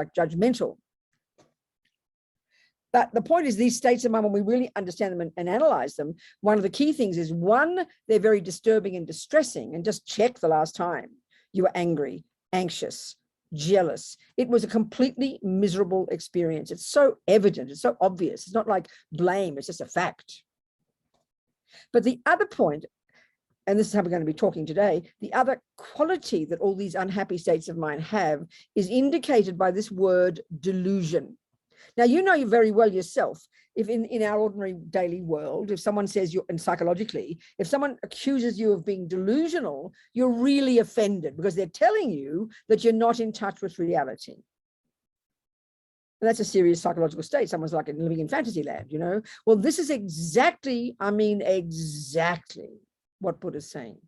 judgmental. But the point is, these states of mind, when we really understand them and analyze them, one of the key things is, one, they're very disturbing and distressing. And just check the last time you were angry, anxious, jealous. It was a completely miserable experience. It's so evident. It's so obvious. It's not like blame. It's just a fact. But the other point, and this is how we're going to be talking today, the other quality that all these unhappy states of mind have is indicated by this word delusion. Now, you know very well yourself, if in our ordinary daily world, if someone says you're, and psychologically, if someone accuses you of being delusional, you're really offended because they're telling you that you're not in touch with reality. And that's a serious psychological state. Someone's like living in fantasy land, you know? Well, this is exactly, I mean, exactly what Buddha's saying.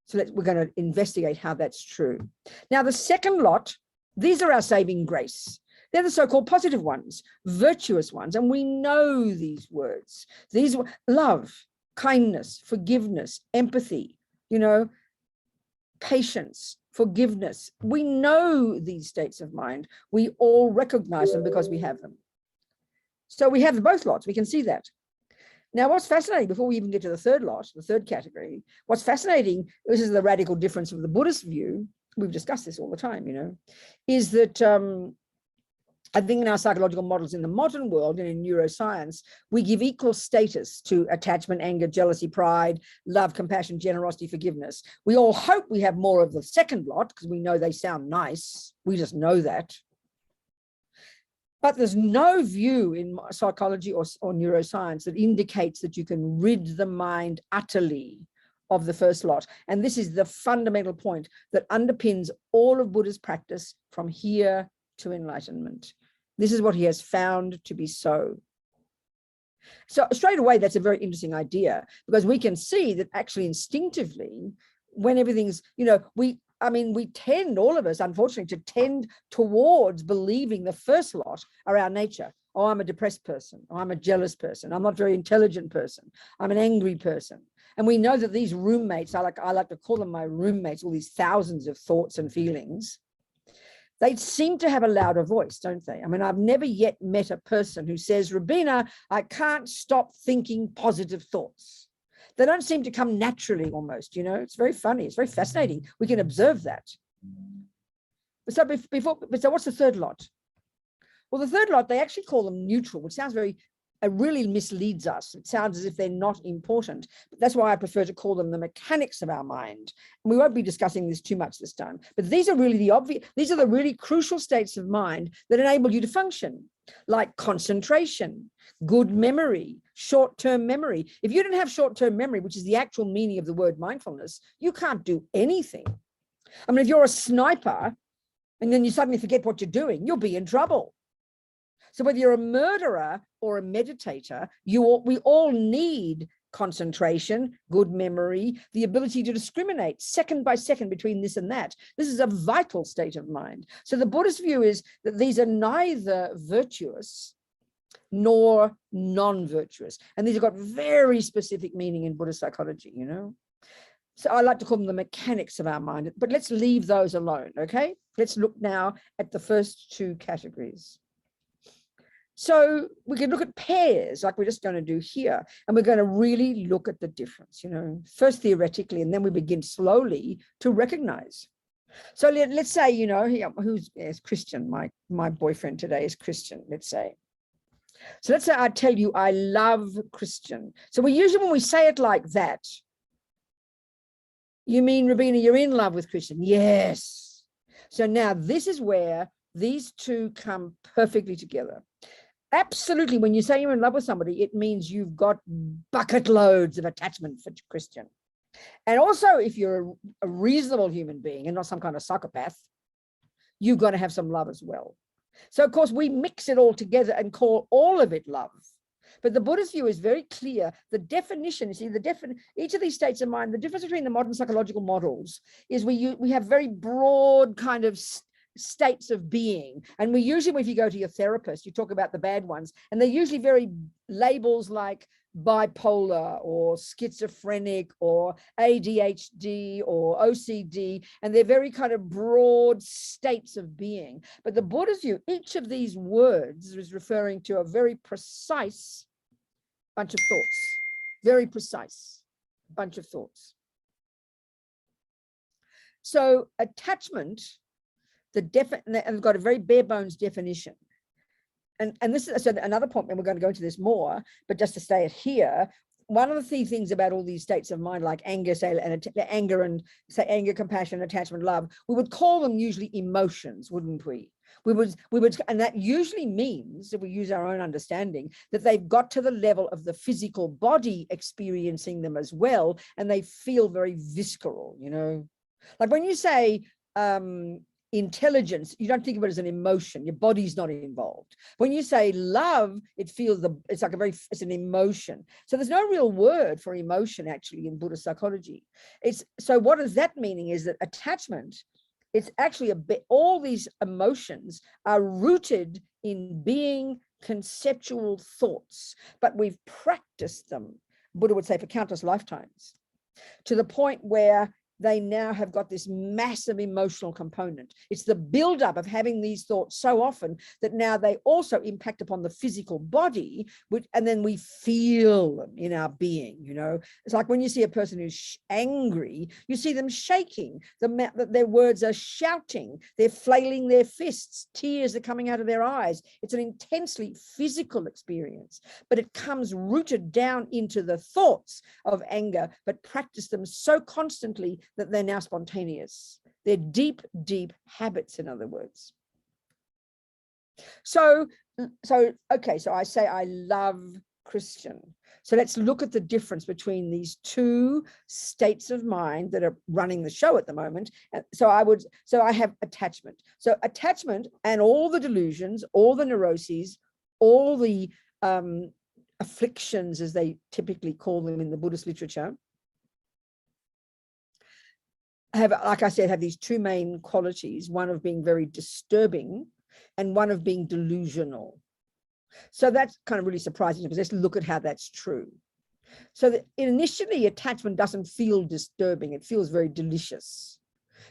So we're going to investigate how that's true. Now, the second lot, these are our saving grace. They're the so-called positive ones, virtuous ones. And we know these words. These were love, kindness, forgiveness, empathy, you know, patience, forgiveness. We know these states of mind. We all recognize them because we have them. So we have both lots. We can see that. Now, what's fascinating, before we even get to the third lot, the third category, what's fascinating, this is the radical difference of the Buddhist view, we've discussed this all the time, you know, is that I think in our psychological models in the modern world and in neuroscience, we give equal status to attachment, anger, jealousy, pride, love, compassion, generosity, forgiveness. We all hope we have more of the second lot because we know they sound nice. We just know that. But there's no view in psychology or neuroscience that indicates that you can rid the mind utterly of the first lot. And this is the fundamental point that underpins all of Buddha's practice from here to enlightenment. This is what he has found to be so. So straight away, that's a very interesting idea, because we can see that actually instinctively, when everything's, you know, we tend, all of us, unfortunately, to tend towards believing the first lot are our nature. Oh, I'm a depressed person. Oh, I'm a jealous person. I'm not a very intelligent person. I'm an angry person. And we know that these roommates, I like to call them my roommates, all these thousands of thoughts and feelings, they seem to have a louder voice, don't they? I mean, I've never yet met a person who says, Robina, I can't stop thinking positive thoughts. They don't seem to come naturally almost, you know. It's very funny. It's very fascinating. We can observe that. So what's the third lot? Well, the third lot, they actually call them neutral, which sounds very, it really misleads us. It sounds as if they're not important. But that's why I prefer to call them the mechanics of our mind. And we won't be discussing this too much this time. But these are really these are the really crucial states of mind that enable you to function, like concentration, good memory, short-term memory. If you don't have short-term memory, which is the actual meaning of the word mindfulness, you can't do anything. I mean, if you're a sniper and then you suddenly forget what you're doing, you'll be in trouble. So whether you're a murderer or a meditator, we all need concentration, good memory, the ability to discriminate second by second between this and that. This is a vital state of mind. So the Buddhist view is that these are neither virtuous nor non-virtuous. And these have got very specific meaning in Buddhist psychology, you know. So I like to call them the mechanics of our mind, but let's leave those alone, okay? Let's look now at the first two categories. So we can look at pairs like we're just going to do here, and we're going to really look at the difference, you know, first theoretically, and then we begin slowly to recognize. So let's say, you know, who's Christian? My boyfriend today is Christian, let's say. So let's say I tell you I love Christian. So we usually, when we say it like that, you mean, Robina, you're in love with Christian? Yes. So now this is where these two come perfectly together. Absolutely, when you say you're in love with somebody, it means you've got bucket loads of attachment for Christian. And also, if you're a reasonable human being and not some kind of psychopath, you've got to have some love as well. So, of course, we mix it all together and call all of it love. But the Buddhist view is very clear. The definition, you see, each of these states of mind, the difference between the modern psychological models is we have very broad kind of states of being, and we usually, if you go to your therapist, you talk about the bad ones, and they're usually very labels like bipolar or schizophrenic or ADHD or OCD, and they're very kind of broad states of being. But the Buddha's view, each of these words is referring to a very precise bunch of thoughts, very precise bunch of thoughts. So attachment, and I've got a very bare bones definition. And this is so another point, and we're going to go into this more, but just to stay it here, one of the things about all these states of mind, like anger, say, and anger, compassion, attachment, love, we would call them usually emotions, wouldn't we? We would, and that usually means, if we use our own understanding, that they've got to the level of the physical body experiencing them as well, and they feel very visceral, you know. Like when you say intelligence, you don't think of it as an emotion. Your body's not involved. When you say love, it's like it's an emotion. So there's no real word for emotion actually in Buddhist psychology. So what does that meaning is that attachment, it's actually all these emotions are rooted in being conceptual thoughts, but we've practiced them, Buddha would say, for countless lifetimes, to the point where they now have got this massive emotional component. It's the buildup of having these thoughts so often that now they also impact upon the physical body, and then we feel them in our being, you know. It's like when you see a person who's angry, you see them shaking, their words are shouting, they're flailing their fists, tears are coming out of their eyes. It's an intensely physical experience, but it comes rooted down into the thoughts of anger, but practice them so constantly that they're now spontaneous. They're deep, deep habits, in other words. So I say I love Christian. So let's look at the difference between these two states of mind that are running the show at the moment. So I have attachment. So attachment and all the delusions, all the neuroses, all the afflictions, as they typically call them in the Buddhist literature, like I said, have these two main qualities, one of being very disturbing and one of being delusional. So that's kind of really surprising, because let's look at how that's true. So that initially attachment doesn't feel disturbing, it feels very delicious,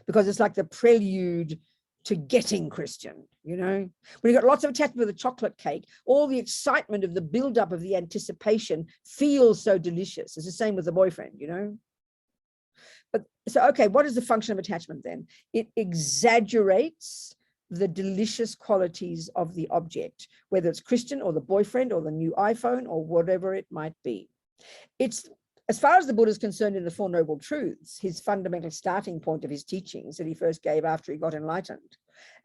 because it's like the prelude to getting Christian, you know. When you've got lots of attachment with a chocolate cake, all the excitement of the buildup of the anticipation feels so delicious. It's the same with the boyfriend, you know. But so, okay, what is the function of attachment then? It exaggerates the delicious qualities of the object, whether it's Christian or the boyfriend or the new iPhone or whatever it might be. It's, as far as the Buddha is concerned, in the Four Noble Truths, his fundamental starting point of his teachings that he first gave after he got enlightened,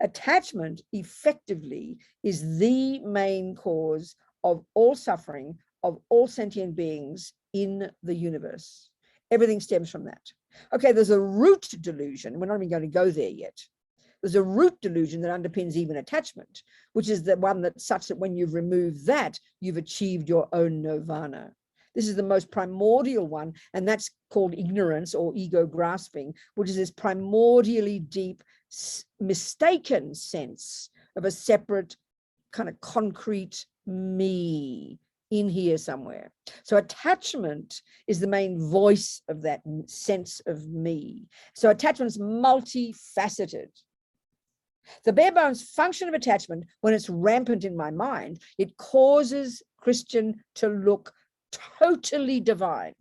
attachment effectively is the main cause of all suffering of all sentient beings in the universe. Everything stems from that. Okay, there's a root delusion. We're not even going to go there yet. There's a root delusion that underpins even attachment, which is the one that's such that when you've removed that, you've achieved your own nirvana. This is the most primordial one, and that's called ignorance or ego grasping, which is this primordially deep, mistaken sense of a separate kind of concrete me in here somewhere. So attachment is the main voice of that sense of me. So attachment's multifaceted. The bare bones function of attachment, when it's rampant in my mind, it causes Christian to look totally divine.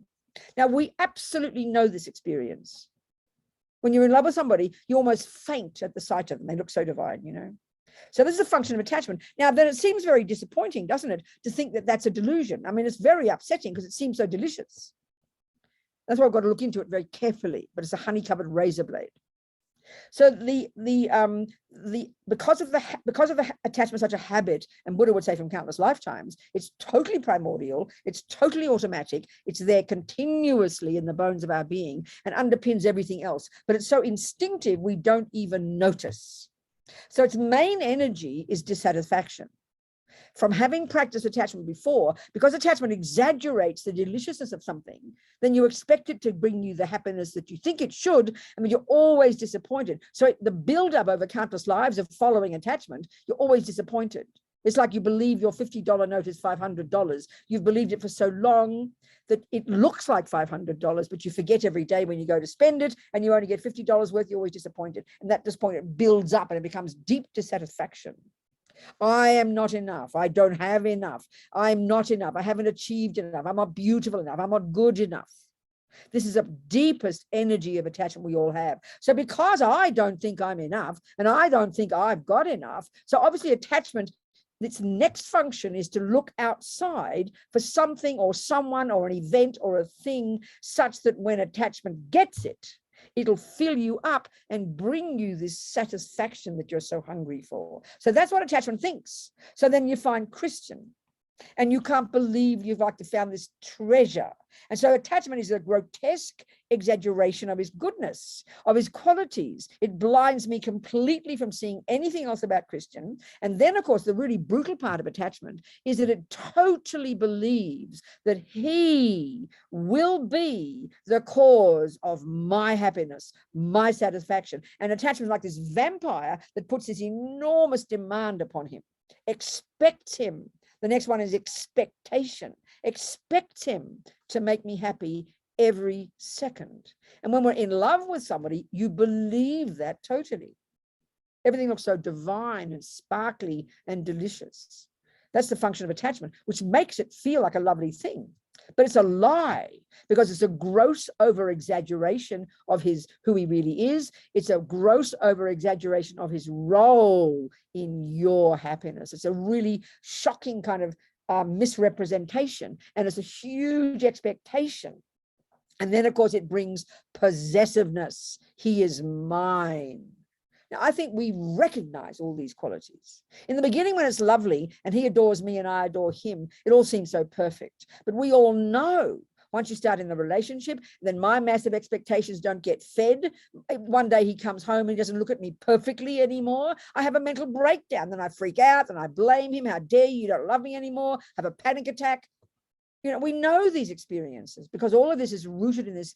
Now, we absolutely know this experience. When you're in love with somebody, you almost faint at the sight of them. They look so divine, you know. So this is a function of attachment. Now, then it seems very disappointing, doesn't it, to think that that's a delusion? I mean, it's very upsetting because it seems so delicious. That's why I've got to look into it very carefully, but it's a honey-covered razor blade. So because of the attachment such a habit, and Buddha would say from countless lifetimes, it's totally primordial, it's totally automatic, it's there continuously in the bones of our being and underpins everything else. But it's so instinctive we don't even notice. So its main energy is dissatisfaction. From having practiced attachment before, because attachment exaggerates the deliciousness of something, then you expect it to bring you the happiness that you think it should. I mean, you're always disappointed. So the buildup over countless lives of following attachment, you're always disappointed. It's like you believe your $50 note is $500. You've believed it for so long that it looks like $500, but you forget every day when you go to spend it, and you only get $50 worth. You're always disappointed. And that disappointment builds up and it becomes deep dissatisfaction. I am not enough. I don't have enough. I'm not enough. I haven't achieved enough. I'm not beautiful enough. I'm not good enough. This is the deepest energy of attachment we all have. So because I don't think I'm enough and I don't think I've got enough, so obviously attachment, its next function is to look outside for something or someone or an event or a thing such that when attachment gets it, it'll fill you up and bring you this satisfaction that you're so hungry for. So that's what attachment thinks. So then you find Christian, and you can't believe you've like found this treasure. And so attachment is a grotesque exaggeration of his goodness, of his qualities. It blinds me completely from seeing anything else about Christian. And then, of course, the really brutal part of attachment is that it totally believes that he will be the cause of my happiness, my satisfaction. And attachment is like this vampire that puts this enormous demand upon him. Expect him. The next one is expectation. Expect him to make me happy every second. And when we're in love with somebody, you believe that totally. Everything looks so divine and sparkly and delicious. That's the function of attachment, which makes it feel like a lovely thing. But it's a lie, because it's a gross over exaggeration of who he really is. It's a gross over exaggeration of his role in your happiness. It's a really shocking kind of misrepresentation, and it's a huge expectation. And then, of course, it brings possessiveness. He is mine. Now, I think we recognize all these qualities. In the beginning, when it's lovely and he adores me and I adore him, it all seems so perfect. But we all know once you start in the relationship, then my massive expectations don't get fed. One day he comes home and he doesn't look at me perfectly anymore. I have a mental breakdown. Then I freak out and I blame him. How dare you don't love me anymore? Have a panic attack. You know, we know these experiences because all of this is rooted in this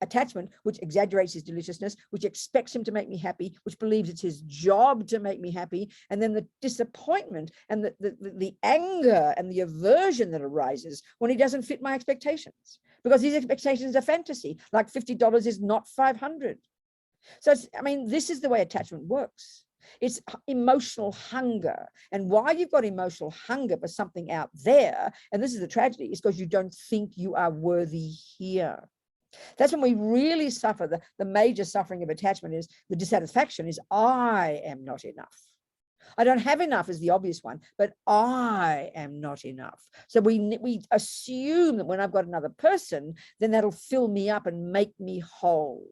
attachment, which exaggerates his deliciousness, which expects him to make me happy, which believes it's his job to make me happy. And then the disappointment and the anger and the aversion that arises when he doesn't fit my expectations, because his expectations are fantasy, like $50 is not 500. So I mean, this is the way attachment works. It's emotional hunger. And why you've got emotional hunger for something out there, and this is the tragedy, is because you don't think you are worthy here. That's when we really suffer. The major suffering of attachment is the dissatisfaction is I am not enough. I don't have enough is the obvious one, but I am not enough. So we assume that when I've got another person, then that'll fill me up and make me whole.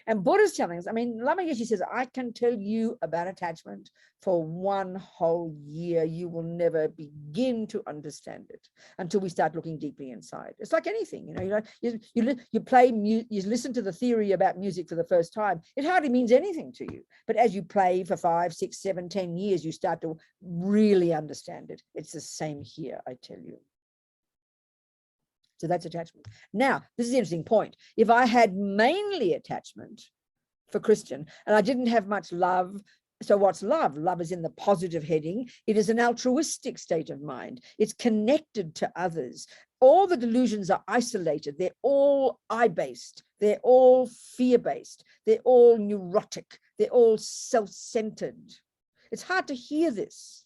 And Buddha's telling us, I mean, Lama Yeshe says, I can tell you about attachment for one whole year. You will never begin to understand it until we start looking deeply inside. It's like anything, you play music, you listen to the theory about music for the first time. It hardly means anything to you. But as you play for 5, 6, 7, 10 years, you start to really understand it. It's the same here, I tell you. So that's attachment. Now, this is an interesting point. If I had mainly attachment for Christian and I didn't have much love, so what's love? Love is in the positive heading. It is an altruistic state of mind. It's connected to others. All the delusions are isolated. They're all I-based. They're all fear-based. They're all neurotic. They're all self-centered. It's hard to hear this.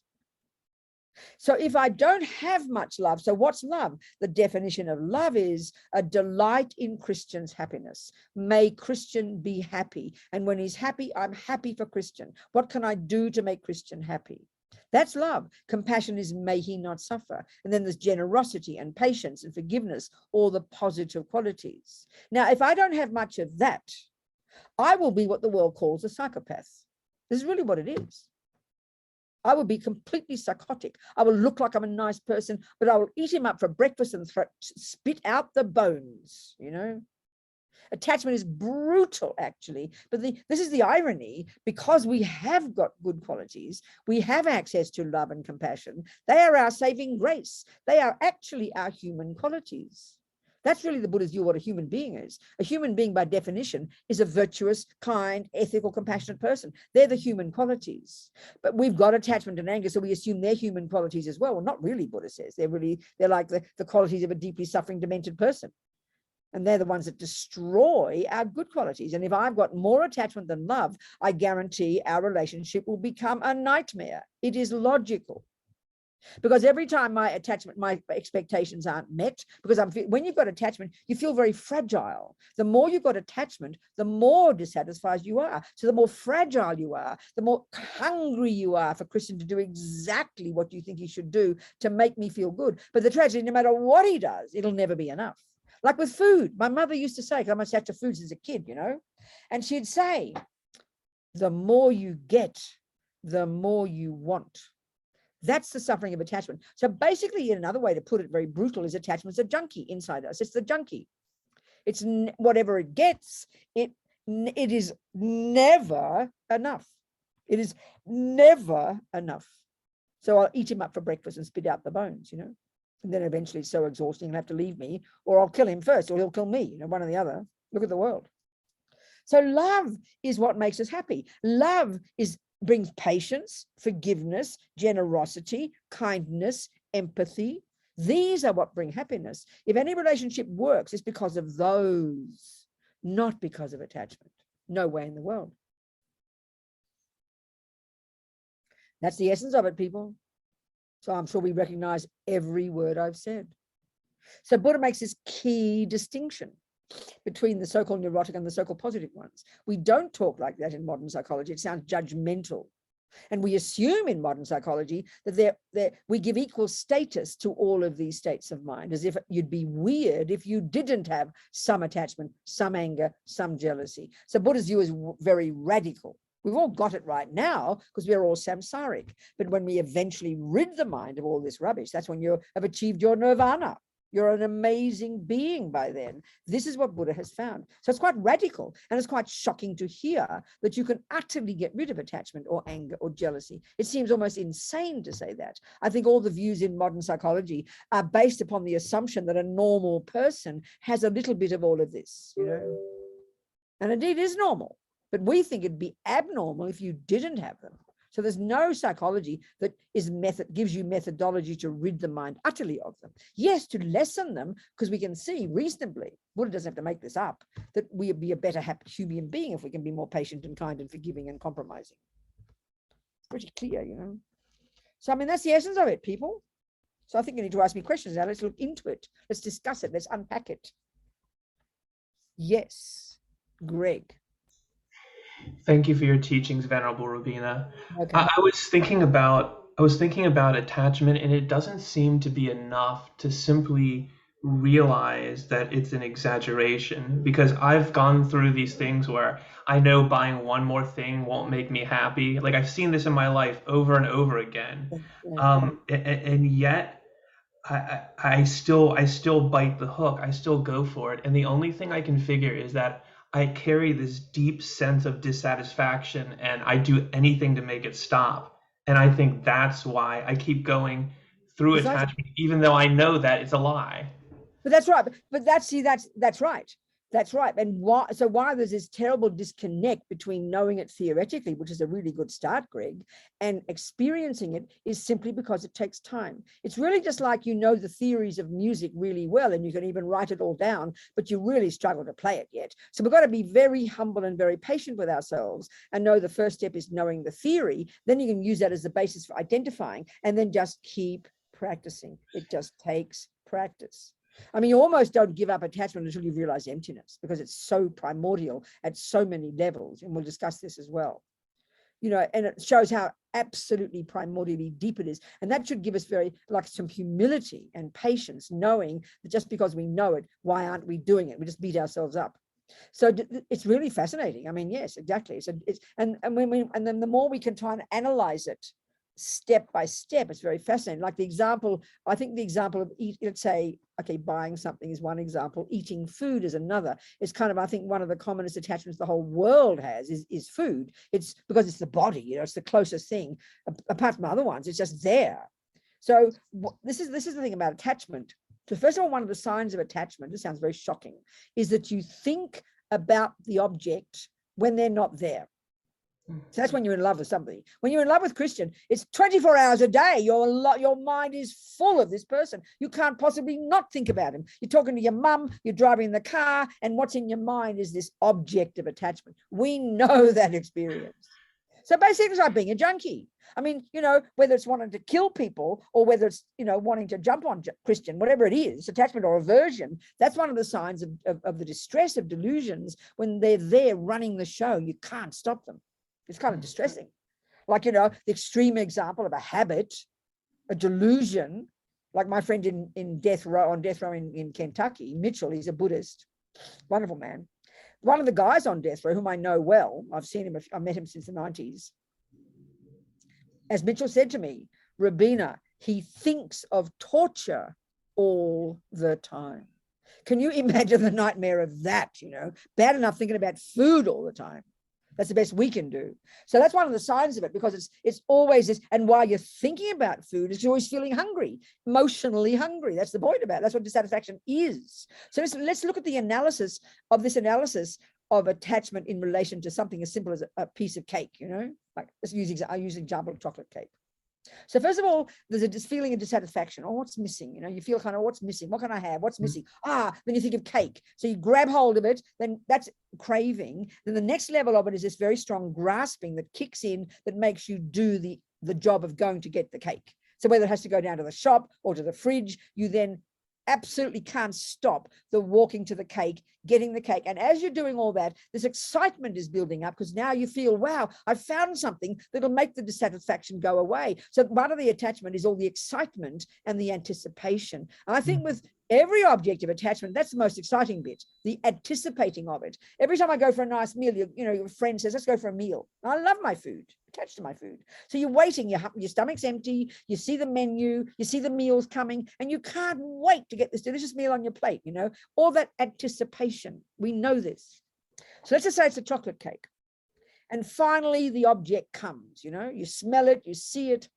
So if I don't have much love, so what's love? The definition of love is a delight in Christian's happiness. May Christian be happy. And when he's happy, I'm happy for Christian. What can I do to make Christian happy? That's love. Compassion is may he not suffer. And then there's generosity and patience and forgiveness, all the positive qualities. Now, if I don't have much of that, I will be what the world calls a psychopath. This is really what it is. I will be completely psychotic. I will look like I'm a nice person, but I will eat him up for breakfast and spit out the bones, Attachment is brutal, actually. But this is the irony. Because we have got good qualities, we have access to love and compassion. They are our saving grace. They are actually our human qualities. That's really the Buddha's view of what a human being is. A human being, by definition, is a virtuous, kind, ethical, compassionate person. They're the human qualities. But we've got attachment and anger, so we assume they're human qualities as well. Well, not really, Buddha says. They're like the qualities of a deeply suffering, demented person. And they're the ones that destroy our good qualities. And if I've got more attachment than love, I guarantee our relationship will become a nightmare. It is logical. Because every time my expectations aren't met, because when you've got attachment, you feel very fragile. The more you've got attachment, the more dissatisfied you are. So the more fragile you are, the more hungry you are for Christian to do exactly what you think he should do to make me feel good. But the tragedy, no matter what he does, it'll never be enough. Like with food, my mother used to say, because I'm attached to foods as a kid, you know, and she'd say, the more you get, the more you want. That's the suffering of attachment. So basically, another way to put it, very brutal, is attachment's a junkie inside us. It's the junkie. It's whatever it gets, it is never enough. It is never enough. So I'll eat him up for breakfast and spit out the bones, you know. And then eventually it's so exhausting he'll have to leave me, or I'll kill him first, or he'll kill me, you know, one or the other. Look at the world. So love is what makes us happy. Love brings patience, forgiveness, generosity, kindness, empathy. These are what bring happiness. If any relationship works, it's because of those, not because of attachment. No way in the world. That's the essence of it, people. So I'm sure we recognize every word I've said. So Buddha makes this key distinction between the so-called neurotic and the so-called positive ones. We don't talk like that in modern psychology. It sounds judgmental. And we assume in modern psychology that we give equal status to all of these states of mind, as if you'd be weird if you didn't have some attachment, some anger, some jealousy. So Buddha's view is very radical. We've all got it right now because we're all samsaric. But when we eventually rid the mind of all this rubbish, that's when you have achieved your nirvana. You're an amazing being by then. This is what Buddha has found. So it's quite radical, and it's quite shocking to hear that you can utterly get rid of attachment or anger or jealousy. It seems almost insane to say that. I think all the views in modern psychology are based upon the assumption that a normal person has a little bit of all of this, you know. And indeed it is normal, but we think it'd be abnormal if you didn't have them. So there's no psychology that gives you methodology to rid the mind utterly of them. Yes, to lessen them, because we can see reasonably, Buddha doesn't have to make this up, that we'd be a better human being if we can be more patient and kind and forgiving and compromising. It's pretty clear, you know. So, I mean, that's the essence of it, people. So I think you need to ask me questions now. Let's look into it. Let's discuss it. Let's unpack it. Yes, Greg. Thank you for your teachings, Venerable Robina. Okay. I was thinking about attachment, and it doesn't seem to be enough to simply realize that it's an exaggeration, because I've gone through these things where I know buying one more thing won't make me happy. Like, I've seen this in my life over and over again. And yet I still bite the hook. I still go for it. And the only thing I can figure is that I carry this deep sense of dissatisfaction, and I do anything to make it stop. And I think that's why I keep going through attachment, even though I know that it's a lie. But that's right. But that's right. That's right. And why there's this terrible disconnect between knowing it theoretically, which is a really good start, Greg, and experiencing it is simply because it takes time. It's really just like, you know, the theories of music really well, and you can even write it all down, but you really struggle to play it yet. So we've got to be very humble and very patient with ourselves and know the first step is knowing the theory. Then you can use that as the basis for identifying, and then just keep practicing. It just takes practice. I mean, you almost don't give up attachment until you realize emptiness, because it's so primordial at so many levels. And we'll discuss this as well. You know, and it shows how absolutely primordially deep it is. And that should give us some humility and patience, knowing that just because we know it, why aren't we doing it? We just beat ourselves up. So it's really fascinating. I mean, yes, exactly. So and then the more we can try and analyze it step by step, it's very fascinating. Like I think the example of let's say, okay, buying something is one example, eating food is another. It's kind of, I think, one of the commonest attachments the whole world has is food. It's because it's the body, you know, it's the closest thing. Apart from other ones, it's just there. So this is the thing about attachment. So first of all, one of the signs of attachment, this sounds very shocking, is that you think about the object when they're not there. So that's when you're in love with somebody. When you're in love with Christian, it's 24 hours a day. Your mind is full of this person. You can't possibly not think about him. You're talking to your mum, you're driving the car, and what's in your mind is this object of attachment. We know that experience. So basically, it's like being a junkie. I mean, you know, whether it's wanting to kill people or whether it's, you know, wanting to jump on Christian, whatever it is, attachment or aversion, that's one of the signs of the distress of delusions. When they're there running the show, you can't stop them. It's kind of distressing. Like, you know, the extreme example of a habit, a delusion, like my friend on death row in Kentucky, Mitchell, he's a Buddhist, wonderful man. One of the guys on death row, whom I know well, I've met him since the 90s. As Mitchell said to me, Robina, he thinks of torture all the time. Can you imagine the nightmare of that, you know? Bad enough thinking about food all the time. That's the best we can do. So that's one of the signs of it, because it's always this. And while you're thinking about food, you're always feeling hungry, emotionally hungry. That's the point about it. That's what dissatisfaction is. So let's look at the analysis of attachment in relation to something as simple as a piece of cake, you know, like I use the example of chocolate cake. So first of all, there's this feeling of dissatisfaction. Oh, what's missing? You know, you feel kind of, what's missing? What can I have? What's missing? Then you think of cake. So you grab hold of it, then that's craving. Then the next level of it is this very strong grasping that kicks in, that makes you do the job of going to get the cake. So whether it has to go down to the shop or to the fridge, you then absolutely can't stop the walking to the cake, getting the cake. And as you're doing all that, this excitement is building up, because now you feel, wow, I found something that'll make the dissatisfaction go away. So part of the attachment is all the excitement and the anticipation. And I think with every object of attachment, that's the most exciting bit, the anticipating of it. Every time I go for a nice meal, your friend says, let's go for a meal. I love my food, attached to my food. So you're waiting, your stomach's empty, you see the menu, you see the meals coming, and you can't wait to get this delicious meal on your plate, you know, all that anticipation. We know this. So let's just say it's a chocolate cake. And finally, the object comes, you know, you smell it, you see it.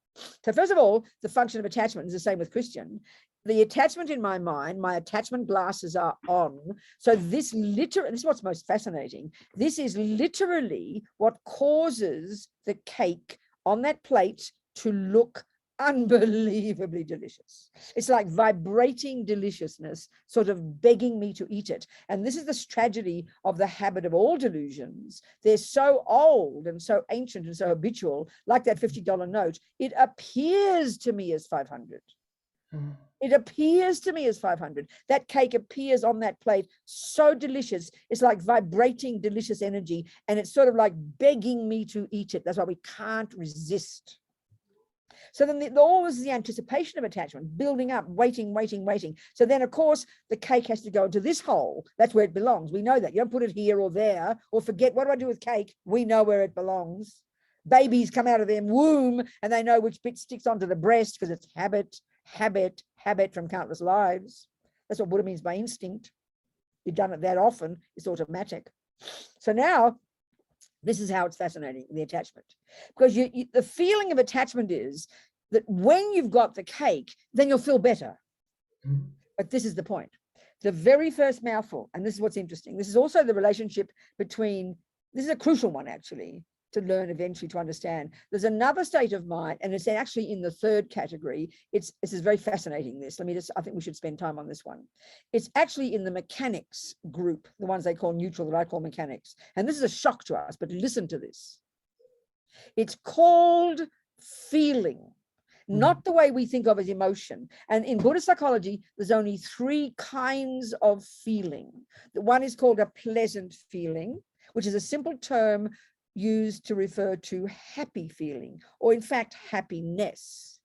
So first of all, the function of attachment is the same with Christian. The attachment in my mind, my attachment glasses are on. So this is what's most fascinating. This is literally what causes the cake on that plate to look unbelievably delicious. It's like vibrating deliciousness, sort of begging me to eat it. And this is the tragedy of the habit of all delusions. They're so old and so ancient and so habitual, like that $50 note. It appears to me as 500. It appears to me as 500. That cake appears on that plate so delicious. It's like vibrating delicious energy, and it's sort of like begging me to eat it. That's why we can't resist. So then always the anticipation of attachment, building up, waiting. So then, of course, the cake has to go into this hole. That's where it belongs. We know that. You don't put it here or there or forget, what do I do with cake? We know where it belongs. Babies come out of their womb and they know which bit sticks onto the breast, because it's habit from countless lives. That's what Buddha means by instinct. You've done it that often, it's automatic. So now, this is how it's fascinating, the attachment. Because the feeling of attachment is that when you've got the cake, then you'll feel better. But this is the point. The very first mouthful, and this is what's interesting, this is also the relationship between, this is a crucial one actually, to learn eventually, to understand. There's another state of mind, and it's actually in the third category. This is very fascinating, this. I think we should spend time on this one. It's actually in the mechanics group, the ones they call neutral, that I call mechanics. And this is a shock to us, but listen to this. It's called feeling, not the way we think of as emotion. And in Buddhist psychology, there's only 3 kinds of feeling. The one is called a pleasant feeling, which is a simple term used to refer to happy feeling, or in fact, happiness.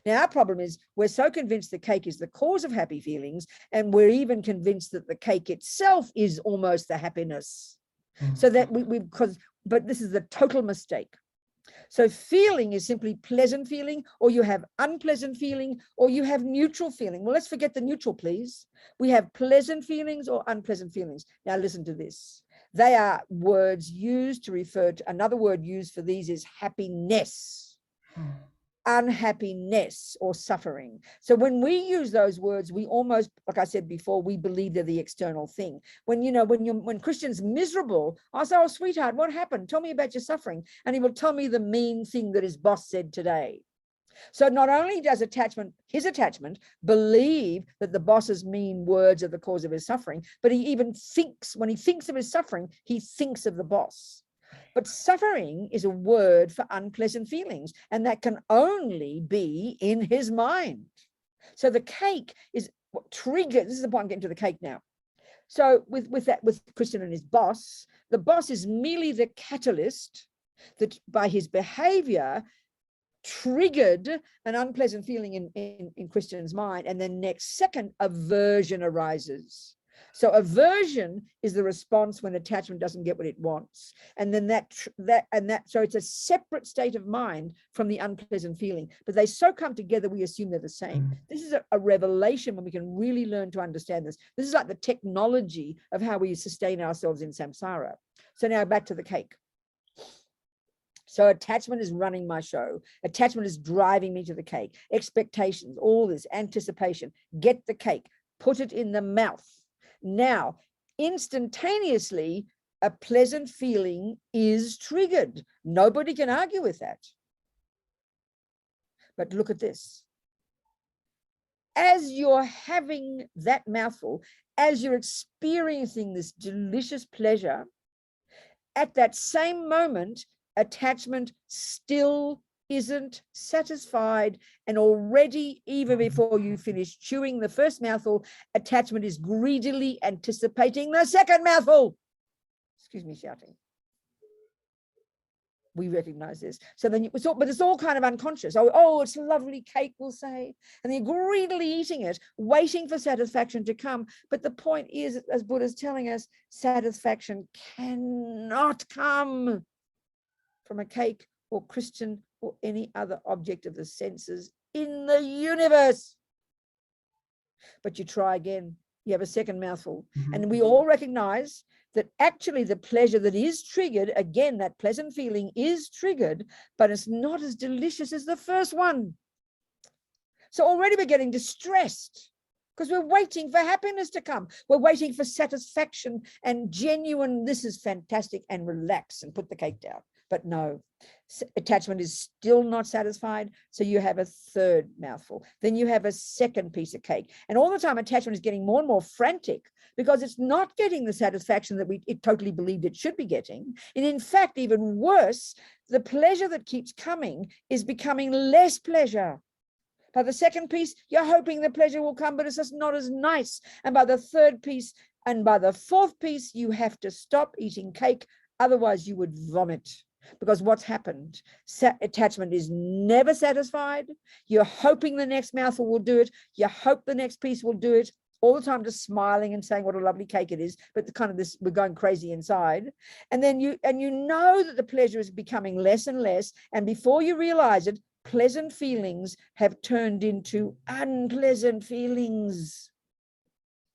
Now, our problem is we're so convinced the cake is the cause of happy feelings, and we're even convinced that the cake itself is almost the happiness. So that but this is a total mistake. So feeling is simply pleasant feeling, or you have unpleasant feeling, or you have neutral feeling. Well, let's forget the neutral, please. We have pleasant feelings or unpleasant feelings. Now listen to this. They are words used to refer to, another word used for these is happiness. unhappiness or suffering. So when we use those words, we almost, like I said before, we believe they're the external thing. When Christian's miserable, I say, oh, sweetheart, what happened? Tell me about your suffering. And he will tell me the mean thing that his boss said today. So not only does his attachment, believe that the boss's mean words are the cause of his suffering, but he even thinks, when he thinks of his suffering, he thinks of the boss. But suffering is a word for unpleasant feelings, and that can only be in his mind. So the cake is what triggers. This is the point I'm getting to the cake now. So with Christian and his boss, the boss is merely the catalyst that by his behavior triggered an unpleasant feeling in Christian's mind, and then next second aversion arises. So aversion is the response when attachment doesn't get what it wants, and then so it's a separate state of mind from the unpleasant feeling, but they so come together we assume they're the same. This is a revelation when we can really learn to understand this. This is like the technology of how we sustain ourselves in samsara. So now back to the cake. So attachment is running my show. Attachment is driving me to the cake. Expectations, all this, anticipation. Get the cake, put it in the mouth. Now, instantaneously, a pleasant feeling is triggered. Nobody can argue with that. But look at this. As you're having that mouthful, as you're experiencing this delicious pleasure, at that same moment, attachment still isn't satisfied, and already, even before you finish chewing the first mouthful, attachment is greedily anticipating the second mouthful. Excuse me shouting. We recognize this. So then but it's all kind of unconscious. Oh, it's a lovely cake, we'll say. And you're greedily eating it, waiting for satisfaction to come. But the point is, as Buddha's telling us, satisfaction cannot come from a cake or Christian or any other object of the senses in the universe. But you try again, you have a second mouthful. And we all recognize that actually the pleasure that is triggered, again, that pleasant feeling is triggered, but it's not as delicious as the first one. So already we're getting distressed because we're waiting for happiness to come. We're waiting for satisfaction and genuine, this is fantastic, and relax and put the cake down. But no, attachment is still not satisfied. So you have a third mouthful. Then you have a second piece of cake. And all the time, attachment is getting more and more frantic because it's not getting the satisfaction that it totally believed it should be getting. And in fact, even worse, the pleasure that keeps coming is becoming less pleasure. By the second piece, you're hoping the pleasure will come, but it's just not as nice. And by the third piece and by the fourth piece, you have to stop eating cake. Otherwise, you would vomit. Because what's happened? Attachment is never satisfied. You're hoping the next mouthful will do it. You hope the next piece will do it. All the time just smiling and saying what a lovely cake it is, but we're going crazy inside. And then you know that the pleasure is becoming less and less. And before you realize it, pleasant feelings have turned into unpleasant feelings.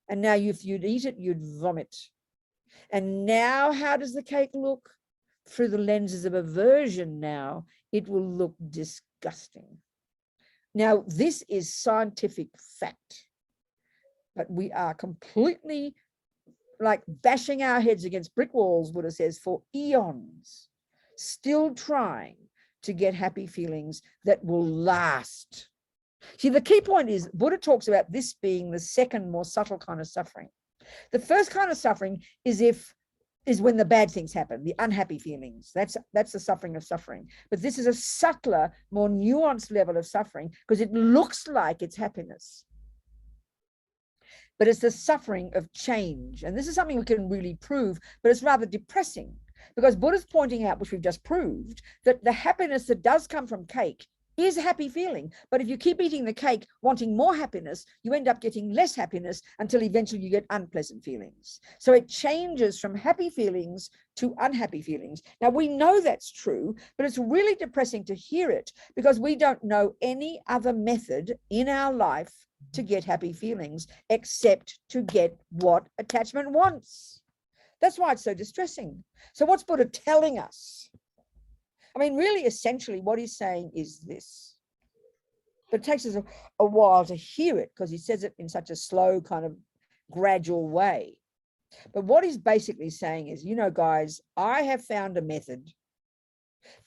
And now if you'd eat it, you'd vomit. And now how does the cake look? Through the lenses of aversion now, it will look disgusting. Now, this is scientific fact, but we are completely like bashing our heads against brick walls, Buddha says, for eons, still trying to get happy feelings that will last. See, the key point is Buddha talks about this being the second more subtle kind of suffering. The first kind of suffering is when the bad things happen, the unhappy feelings. That's the suffering of suffering. But this is a subtler, more nuanced level of suffering because it looks like it's happiness. But it's the suffering of change. And this is something we can really prove, but it's rather depressing because Buddha's pointing out, which we've just proved, that the happiness that does come from cake is a happy feeling. But if you keep eating the cake, wanting more happiness, you end up getting less happiness until eventually you get unpleasant feelings. So it changes from happy feelings to unhappy feelings. Now, we know that's true, but it's really depressing to hear it because we don't know any other method in our life to get happy feelings except to get what attachment wants. That's why it's so distressing. So what's Buddha telling us? I mean, really, essentially, what he's saying is this. But it takes us a while to hear it because he says it in such a slow, kind of gradual way. But what he's basically saying is, you know, guys, I have found a method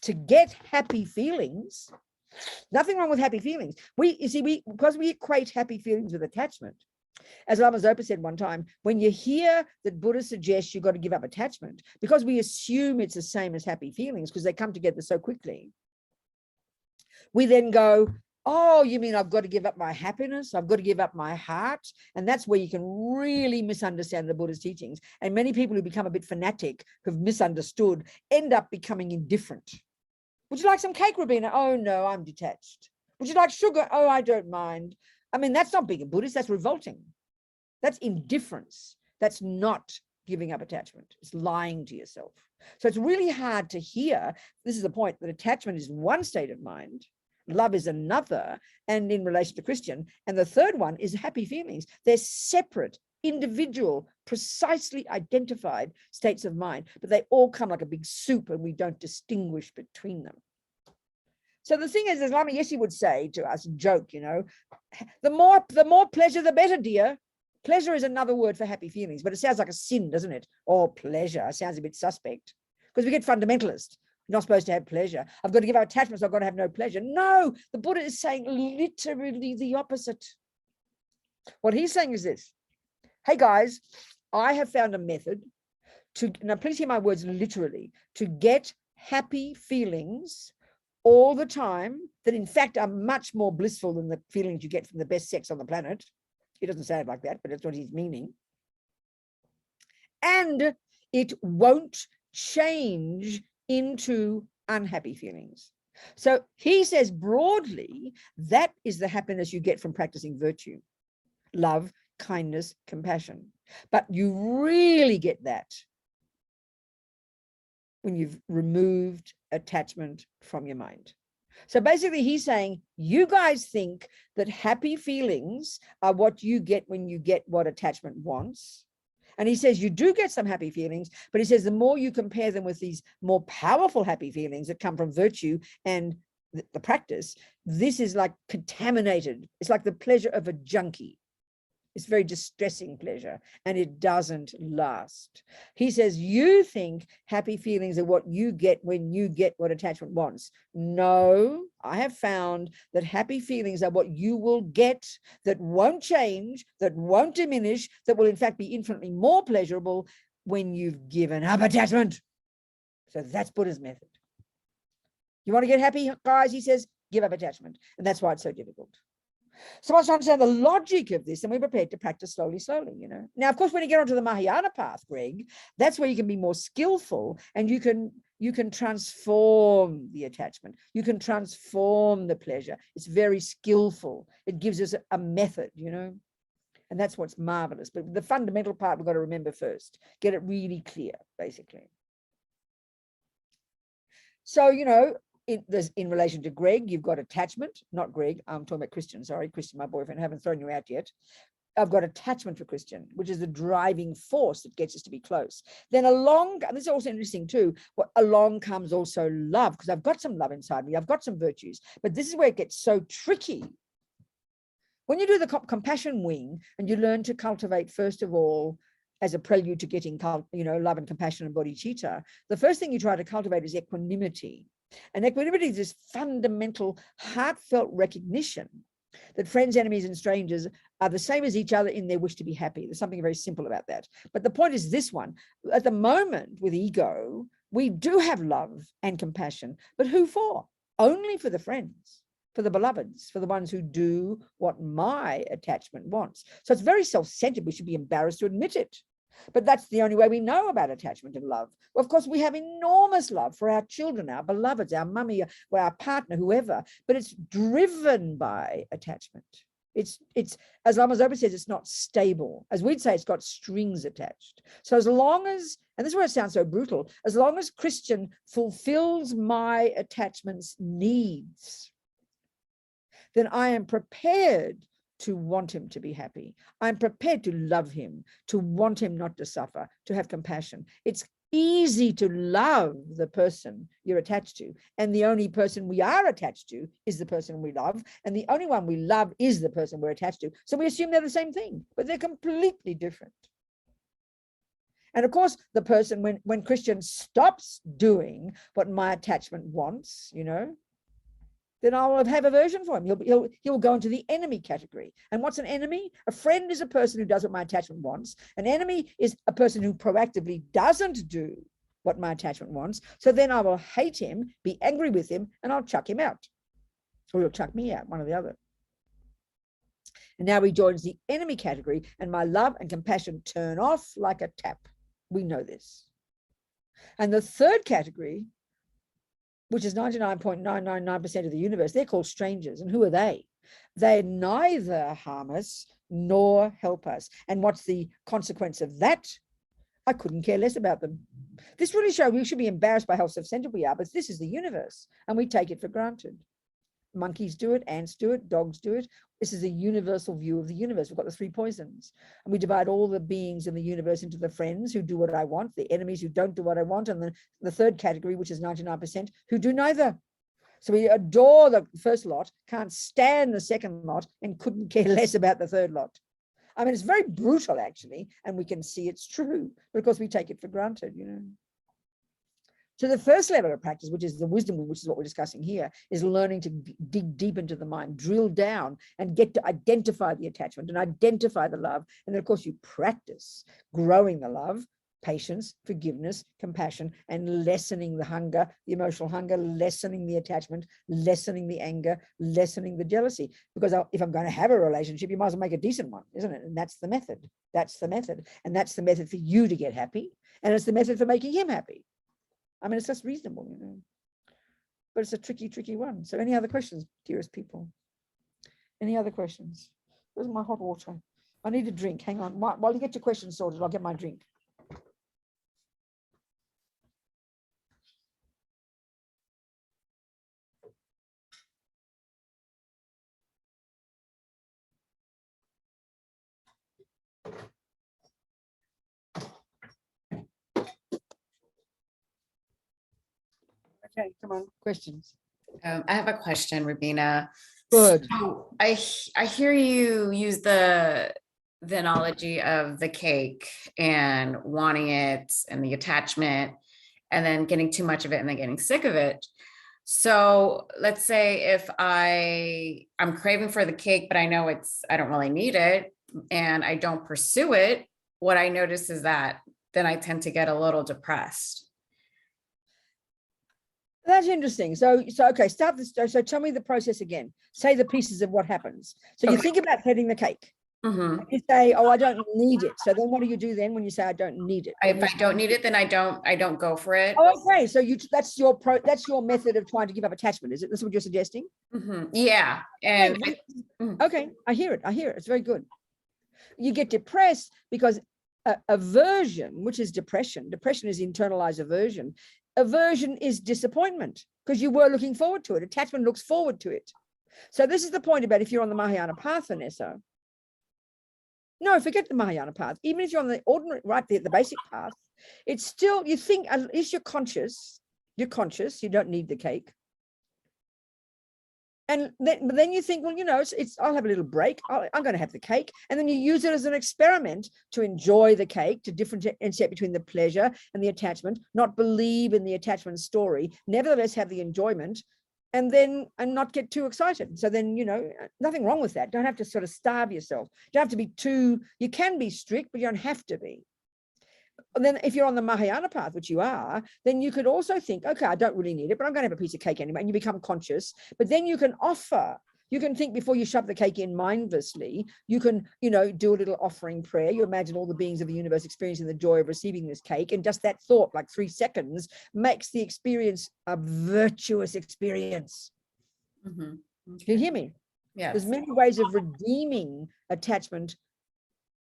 to get happy feelings. Nothing wrong with happy feelings. Because we equate happy feelings with attachment. As Lama Zopa said one time, when you hear that Buddha suggests you've got to give up attachment, because we assume it's the same as happy feelings because they come together so quickly, we then go, oh, you mean I've got to give up my happiness? I've got to give up my heart? And that's where you can really misunderstand the Buddha's teachings. And many people who become a bit fanatic, who've misunderstood, end up becoming indifferent. Would you like some cake, Robina? Oh, no, I'm detached. Would you like sugar? Oh, I don't mind. I mean, that's not being a Buddhist. That's revolting. That's indifference. That's not giving up attachment. It's lying to yourself. So it's really hard to hear. This is the point, that attachment is one state of mind, love is another, and in relation to Christian. And the third one is happy feelings. They're separate, individual, precisely identified states of mind, but they all come like a big soup and we don't distinguish between them. So the thing is, as Lama Yeshe would say to us, joke, you know, the more pleasure, the better, dear. Pleasure is another word for happy feelings, but it sounds like a sin, doesn't it? Or pleasure sounds a bit suspect because we get fundamentalist. You're not supposed to have pleasure. I've got to give up attachment, so I've got to have no pleasure. No, the Buddha is saying literally the opposite. What he's saying is this. Hey guys, I have found a method to, now please hear my words literally, to get happy feelings all the time that in fact are much more blissful than the feelings you get from the best sex on the planet. He doesn't say it like that, but that's what he's meaning. And it won't change into unhappy feelings. So he says broadly, that is the happiness you get from practicing virtue, love, kindness, compassion. But you really get that when you've removed attachment from your mind. So basically he's saying, you guys think that happy feelings are what you get when you get what attachment wants. And he says you do get some happy feelings, but he says the more you compare them with these more powerful happy feelings that come from virtue and the practice, this is like contaminated. It's like the pleasure of a junkie. It's very distressing pleasure, and it doesn't last. He says, you think happy feelings are what you get when you get what attachment wants. No, I have found that happy feelings are what you will get, that won't change, that won't diminish, that will in fact be infinitely more pleasurable when you've given up attachment. So that's Buddha's method. You want to get happy, guys? He says, give up attachment. And that's why it's so difficult. So once you understand the logic of this, and we're prepared to practice slowly, you know. Now, of course, when you get onto the Mahayana path, Greg, that's where you can be more skillful and you can transform the attachment. You can transform the pleasure. It's very skillful. It gives us a method, you know, and that's what's marvelous. But the fundamental part we've got to remember first, get it really clear, basically. So, you know, in relation to Greg, you've got attachment, not Greg. I'm talking about Christian. Sorry, Christian, my boyfriend. I haven't thrown you out yet. I've got attachment for Christian, which is the driving force that gets us to be close. Then along, and this is also interesting too, what along comes also love, because I've got some love inside me. I've got some virtues, but this is where it gets so tricky. When you do the compassion wing and you learn to cultivate, first of all, as a prelude to getting, you know, love and compassion and bodhicitta, the first thing you try to cultivate is equanimity. And equanimity is this fundamental, heartfelt recognition that friends, enemies, and strangers are the same as each other in their wish to be happy. There's something very simple about that. But the point is this one. At the moment, with ego, we do have love and compassion. But who for? Only for the friends, for the beloveds, for the ones who do what my attachment wants. So it's very self-centered. We should be embarrassed to admit it. But that's the only way we know about attachment and love. Well, of course, we have enormous love for our children, our beloveds, our mummy, or our partner, whoever, but it's driven by attachment. It's as Lama Zopa says, it's not stable. As we'd say, it's got strings attached. So as long as, and this is where it sounds so brutal, as long as Christian fulfills my attachment's needs, then I am prepared to want him to be happy. I'm prepared to love him, to want him not to suffer, to have compassion. It's easy to love the person you're attached to. And the only person we are attached to is the person we love. And the only one we love is the person we're attached to. So we assume they're the same thing, but they're completely different. And of course, the person, when Christian stops doing what my attachment wants, you know, then I'll have aversion for him. He'll go into the enemy category. And what's an enemy? A friend is a person who does what my attachment wants. An enemy is a person who proactively doesn't do what my attachment wants. So then I will hate him, be angry with him, and I'll chuck him out. Or he'll chuck me out, one or the other. And now he joins the enemy category, and my love and compassion turn off like a tap. We know this. And the third category, which is 99.999% of the universe, they're called strangers. And who are they? They neither harm us nor help us. And what's the consequence of that? I couldn't care less about them. This really shows we should be embarrassed by how self-centered we are, but this is the universe, and we take it for granted. Monkeys do it, ants do it, dogs do it. This is a universal view of the universe. We've got the three poisons, and we divide all the beings in the universe into the friends who do what I want, the enemies who don't do what I want, and the third category, which is 99%, who do neither. So we adore the first lot, can't stand the second lot, and couldn't care less about the third lot. I mean, it's very brutal, actually, and we can see it's true because we take it for granted, you know. So the first level of practice, which is the wisdom, which is what we're discussing here, is learning to dig deep into the mind, drill down and get to identify the attachment and identify the love. And then, of course, you practice growing the love, patience, forgiveness, compassion, and lessening the hunger, the emotional hunger, lessening the attachment, lessening the anger, lessening the jealousy. Because if I'm going to have a relationship, you might as well make a decent one, isn't it? And that's the method. That's the method. And that's the method for you to get happy. And it's the method for making him happy. I mean, it's just reasonable, you know, but it's a tricky, tricky one. So any other questions, dearest people? Any other questions? Where's my hot water? I need a drink. Hang on. While you get your questions sorted, I'll get my drink. Okay, come on, questions. I have a question, Robina. Good. So I hear you use the analogy of the cake and wanting it and the attachment and then getting too much of it and then getting sick of it. So let's say if I'm craving for the cake, but I know I don't really need it and I don't pursue it, what I notice is that then I tend to get a little depressed. That's interesting. So okay, start this. So tell me the process again. Say the pieces of what happens. So you think about having the cake. Mm-hmm. You say, "Oh, I don't need it." So then, what do you do then when you say, "I don't need it"? If I don't need it, then I don't go for it. Oh, okay. So that's your method of trying to give up attachment. Is it? That's what you're suggesting? Mm-hmm. Yeah. And okay, I hear it. It's very good. You get depressed because aversion, which is depression. Depression is internalized aversion. Aversion is disappointment because you were looking forward to it. Attachment looks forward to it. So this is the point about if you're on the Mahayana path, Vanessa. No, forget the Mahayana path. Even if you're on the ordinary, right, the basic path, it's still, you think, at least you're conscious, you don't need the cake. And then you think, well, you know, I'll have a little break. I'm going to have the cake. And then you use it as an experiment to enjoy the cake, to differentiate between the pleasure and the attachment, not believe in the attachment story, nevertheless have the enjoyment, and not get too excited. So then, you know, nothing wrong with that. Don't have to sort of starve yourself. Don't have to be you can be strict, but you don't have to be. And then if you're on the Mahayana path, which you are, then you could also think, okay, I don't really need it, but I'm going to have a piece of cake anyway. And you become conscious, but then you can think before you shove the cake in mindlessly, you can, you know, do a little offering prayer. You imagine all the beings of the universe experiencing the joy of receiving this cake. And just that thought, like 3 seconds, makes the experience a virtuous experience. Mm-hmm. Okay. Do you hear me? Yeah. There's many ways of redeeming attachment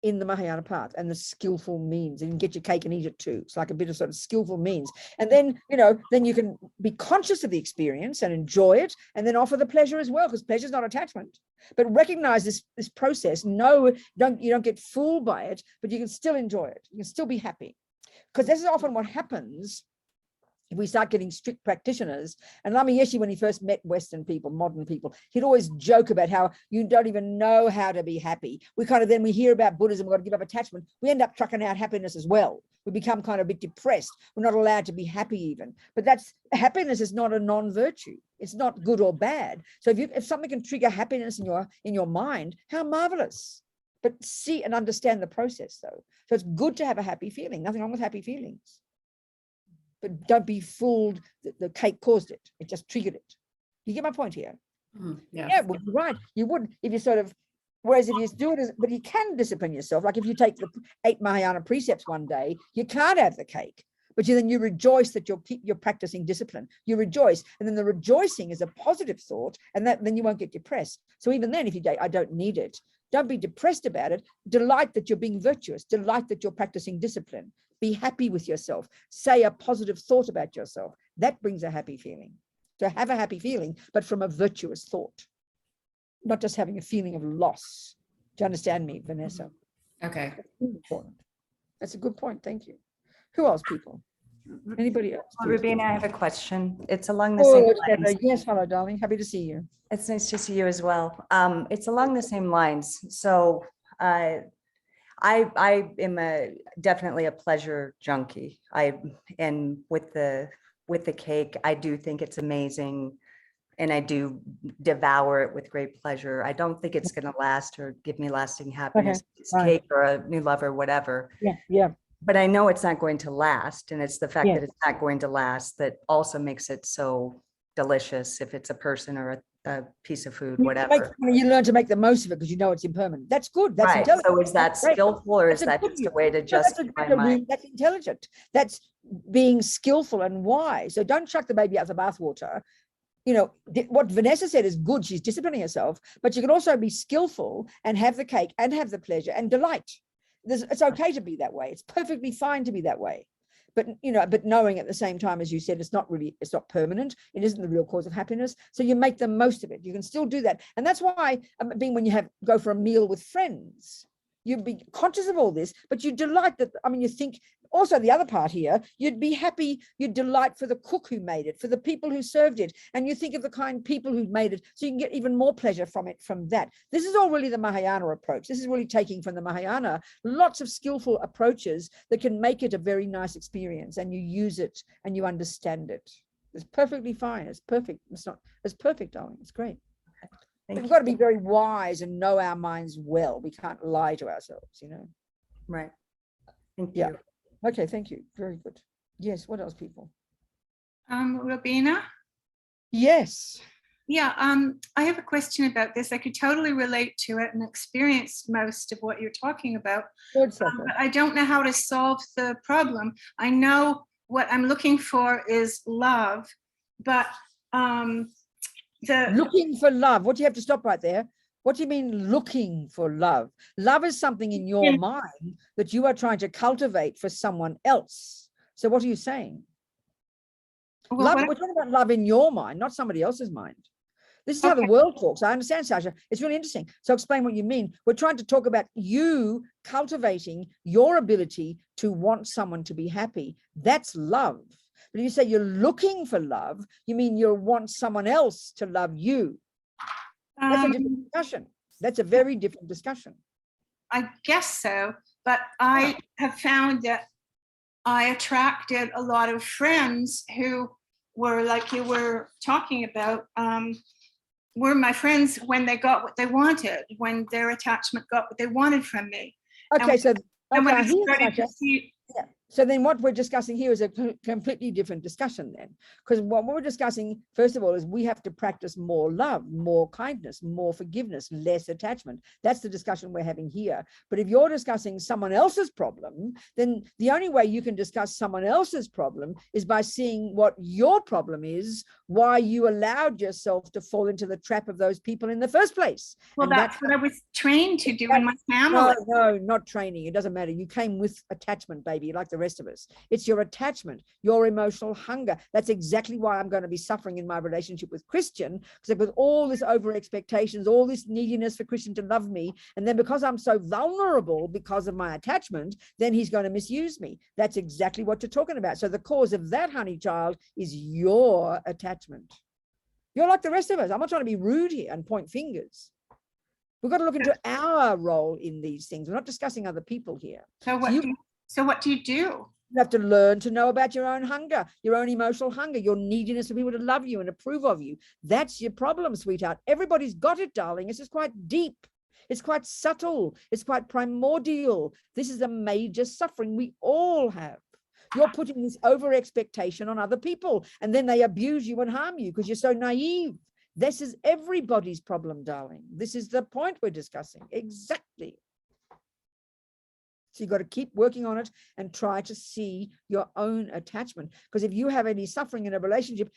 in the Mahayana path, and the skillful means, and you can get your cake and eat it too. It's like a bit of sort of skillful means. And then, you know, then you can be conscious of the experience and enjoy it, and then offer the pleasure as well, because pleasure is not attachment. But recognize this process. No, you don't get fooled by it, but you can still enjoy it. You can still be happy. because this is often what happens if we start getting strict practitioners. And Lama Yeshe, when he first met Western people, modern people, he'd always joke about how you don't even know how to be happy. Then we hear about Buddhism, we've got to give up attachment. We end up trucking out happiness as well. We become kind of a bit depressed. We're not allowed to be happy even. But happiness is not a non-virtue. It's not good or bad. So if something can trigger happiness in your mind, how marvelous. But see and understand the process though. So it's good to have a happy feeling. Nothing wrong with happy feelings. But don't be fooled that the cake caused it. It just triggered it. You get my point here? Yes. Yeah, well, right. You would if you sort of, whereas if you do it, but you can discipline yourself. Like if you take the 8 Mahayana precepts one day, you can't have the cake. But then you rejoice that you're practicing discipline. You rejoice. And then the rejoicing is a positive thought. And then you won't get depressed. So even then, if you say, I don't need it, don't be depressed about it. Delight that you're being virtuous. Delight that you're practicing discipline. Be happy with yourself. Say a positive thought about yourself. That brings a happy feeling. So have a happy feeling, but from a virtuous thought, not just having a feeling of loss. Do you understand me, Vanessa? Okay. That's really important. That's a good point. Thank you. Who else, people? Anybody else? Rabina, I have a question. It's along the same lines. Yes, hello, darling. Happy to see you. It's nice to see you as well. It's along the same lines. So I am definitely a pleasure junkie. And with the cake, I do think it's amazing, and I do devour it with great pleasure. I don't think it's going to last or give me lasting happiness. It's cake or a new lover, whatever. Yeah. But I know it's not going to last, and it's the fact Yeah. that it's not going to last that also makes it so delicious. If it's a person or a piece of food, whatever. You learn to make the most of it because you know it's impermanent. That's good. That's Right. intelligent. So is that That's great. skillful, or is That's a that good just a use. way to No, justify my? that's intelligent. That's being skillful and wise. So don't chuck the baby out of the bathwater. You know, what Vanessa said is good. She's disciplining herself, but you can also be skillful and have the cake and have the pleasure and delight. It's okay to be that way. It's perfectly fine to be that way. But, but knowing at the same time, as you said, it's not permanent. It isn't the real cause of happiness. So you make the most of it. You can still do that. And that's why when you go for a meal with friends, you'd be conscious of all this, but you delight that, you think also the other part here, you'd be happy, you'd delight for the cook who made it, for the people who served it. And you think of the kind people who made it, so you can get even more pleasure from that. This is all really the Mahayana approach. This is really taking from the Mahayana, lots of skillful approaches that can make it a very nice experience, and you use it and you understand it. It's perfectly fine. It's perfect. It's perfect, darling. It's great. We've got to be very wise and know our minds well. We can't lie to ourselves, Right. Thank you. Yeah. Okay, thank you. Very good. Yes, what else, people? Robina? Yes. Yeah, I have a question about this. I could totally relate to it and experience most of what you're talking about. Good, But I don't know how to solve the problem. I know what I'm looking for is love, but looking for love. What do you have to stop right there? What do you mean looking for love? Love is something in your mind that you are trying to cultivate for someone else. So what are you saying? well, We're talking about love in your mind, not somebody else's mind. This is how the world talks. I understand, Sasha. It's really interesting. So explain what you mean. We're trying to talk about you cultivating your ability to want someone to be happy. That's love. But if you say you're looking for love, you mean you want someone else to love you. That's a different discussion. That's a very different discussion. I guess so, but I have found that I attracted a lot of friends who were like you were talking about, were my friends when they got what they wanted, when their attachment got what they wanted from me. Okay, And when I started to see, so then what we're discussing here is a completely different discussion then, because what we're discussing, first of all, is we have to practice more love, more kindness, more forgiveness, less attachment. That's the discussion we're having here. But if you're discussing someone else's problem, then the only way you can discuss someone else's problem is by seeing what your problem is, why you allowed yourself to fall into the trap of those people in the first place. well, And that's what I was trained to do in my family. No, not training. It doesn't matter. You came with attachment, baby, like the the rest of us. It's your attachment, your emotional hunger. That's exactly why I'm going to be suffering in my relationship with Christian, because with all this over expectations, all this neediness for Christian to love me, and then because I'm so vulnerable because of my attachment, then he's going to misuse me. That's exactly what you're talking about. So the cause of that, honey child, is your attachment. You're like the rest of us. I'm not trying to be rude here and point fingers. We've got to look into our role in these things. We're not discussing other people here. So what do you do? You have to learn to know about your own hunger, your own emotional hunger, your neediness for people to love you and approve of you. That's your problem, sweetheart. Everybody's got it, darling. It's just quite deep. It's quite subtle. It's quite primordial. This is a major suffering we all have. You're putting this over expectation on other people, and then they abuse you and harm you because you're so naive. This is everybody's problem, darling. This is the point we're discussing. Exactly. So you've got to keep working on it and try to see your own attachment. Because if you have any suffering in a relationship,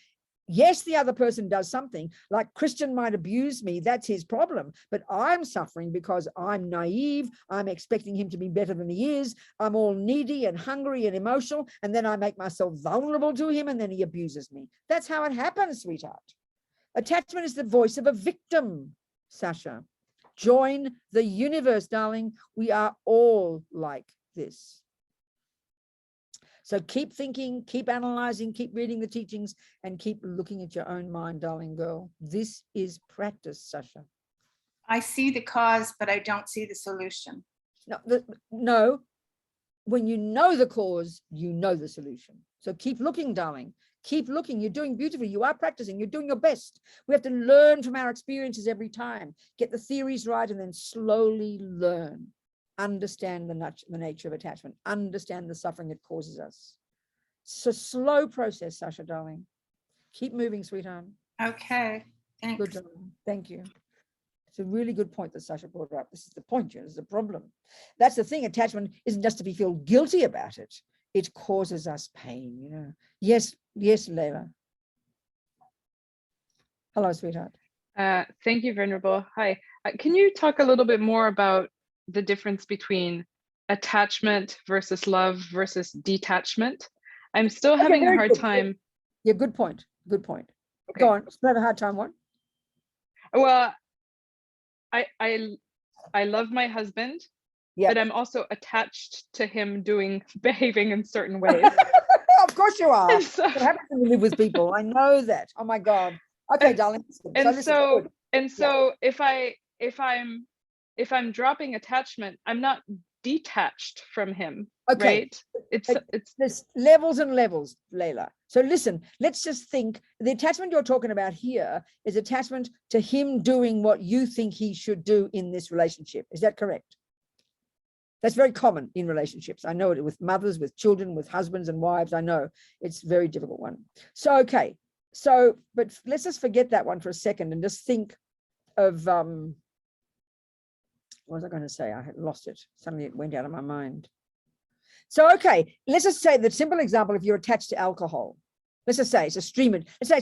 yes, the other person does something, like Christian might abuse me, that's his problem. But I'm suffering because I'm naive. I'm expecting him to be better than he is. I'm all needy and hungry and emotional. And then I make myself vulnerable to him, and then he abuses me. That's how it happens, sweetheart. Attachment is the voice of a victim, Sasha. Join the universe, darling. We are all like this. So keep thinking, keep analyzing, keep reading the teachings, and keep looking at your own mind, darling girl. This is practice, Sasha. I see the cause, but I don't see the solution. No, when you know the cause, you know the solution. So keep looking, darling. Keep looking. You're doing beautifully. You are practicing. You're doing your best. We have to learn from our experiences every time. Get the theories right, and then slowly learn. Understand the nature of attachment. Understand the suffering it causes us. It's a slow process, Sasha, darling. Keep moving, sweetheart. Okay, thanks. Good, darling. Thank you. It's a really good point that Sasha brought up. This is the point. This is the problem. That's the thing. Attachment isn't just to feel guilty about it. It causes us pain, you know. Yes, Layla. Hello, sweetheart. Thank you, Venerable. Hi. Can you talk a little bit more about the difference between attachment versus love versus detachment? I'm still having a hard time. Yeah, good point. Good point. Okay. Go on. Still have a hard time, what? Well, I love my husband, but I'm also attached to him behaving in certain ways. Of course you are. And so, It happens when you live with people. I know that. Oh my God. Okay, darling. So if I'm dropping attachment, I'm not detached from him. Okay. Right? It's there's levels and levels, Layla. So listen, let's just think the attachment you're talking about here is attachment to him doing what you think he should do in this relationship. Is that correct? That's very common in relationships. I know it with mothers, with children, with husbands and wives. I know it's a very difficult one. So, okay. So, but let's just forget that one for a second and just think of, what was I going to say? I had lost it. Suddenly it went out of my mind. So, okay, let's just say the simple example, if you're attached to alcohol, let's just say it's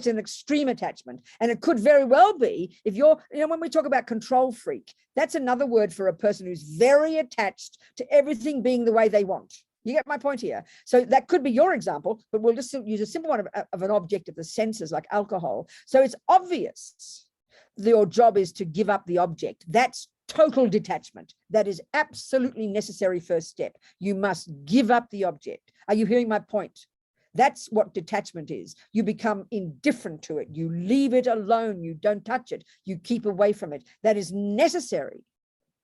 an extreme attachment. And it could very well be if you're, when we talk about control freak, that's another word for a person who's very attached to everything being the way they want. You get my point here? So that could be your example, but we'll just use a simple one of an object of the senses like alcohol. So it's obvious your job is to give up the object. That's total detachment. That is absolutely necessary first step. You must give up the object. Are you hearing my point? That's what detachment is. You become indifferent to it. You leave it alone. You don't touch it. You keep away from it. That is necessary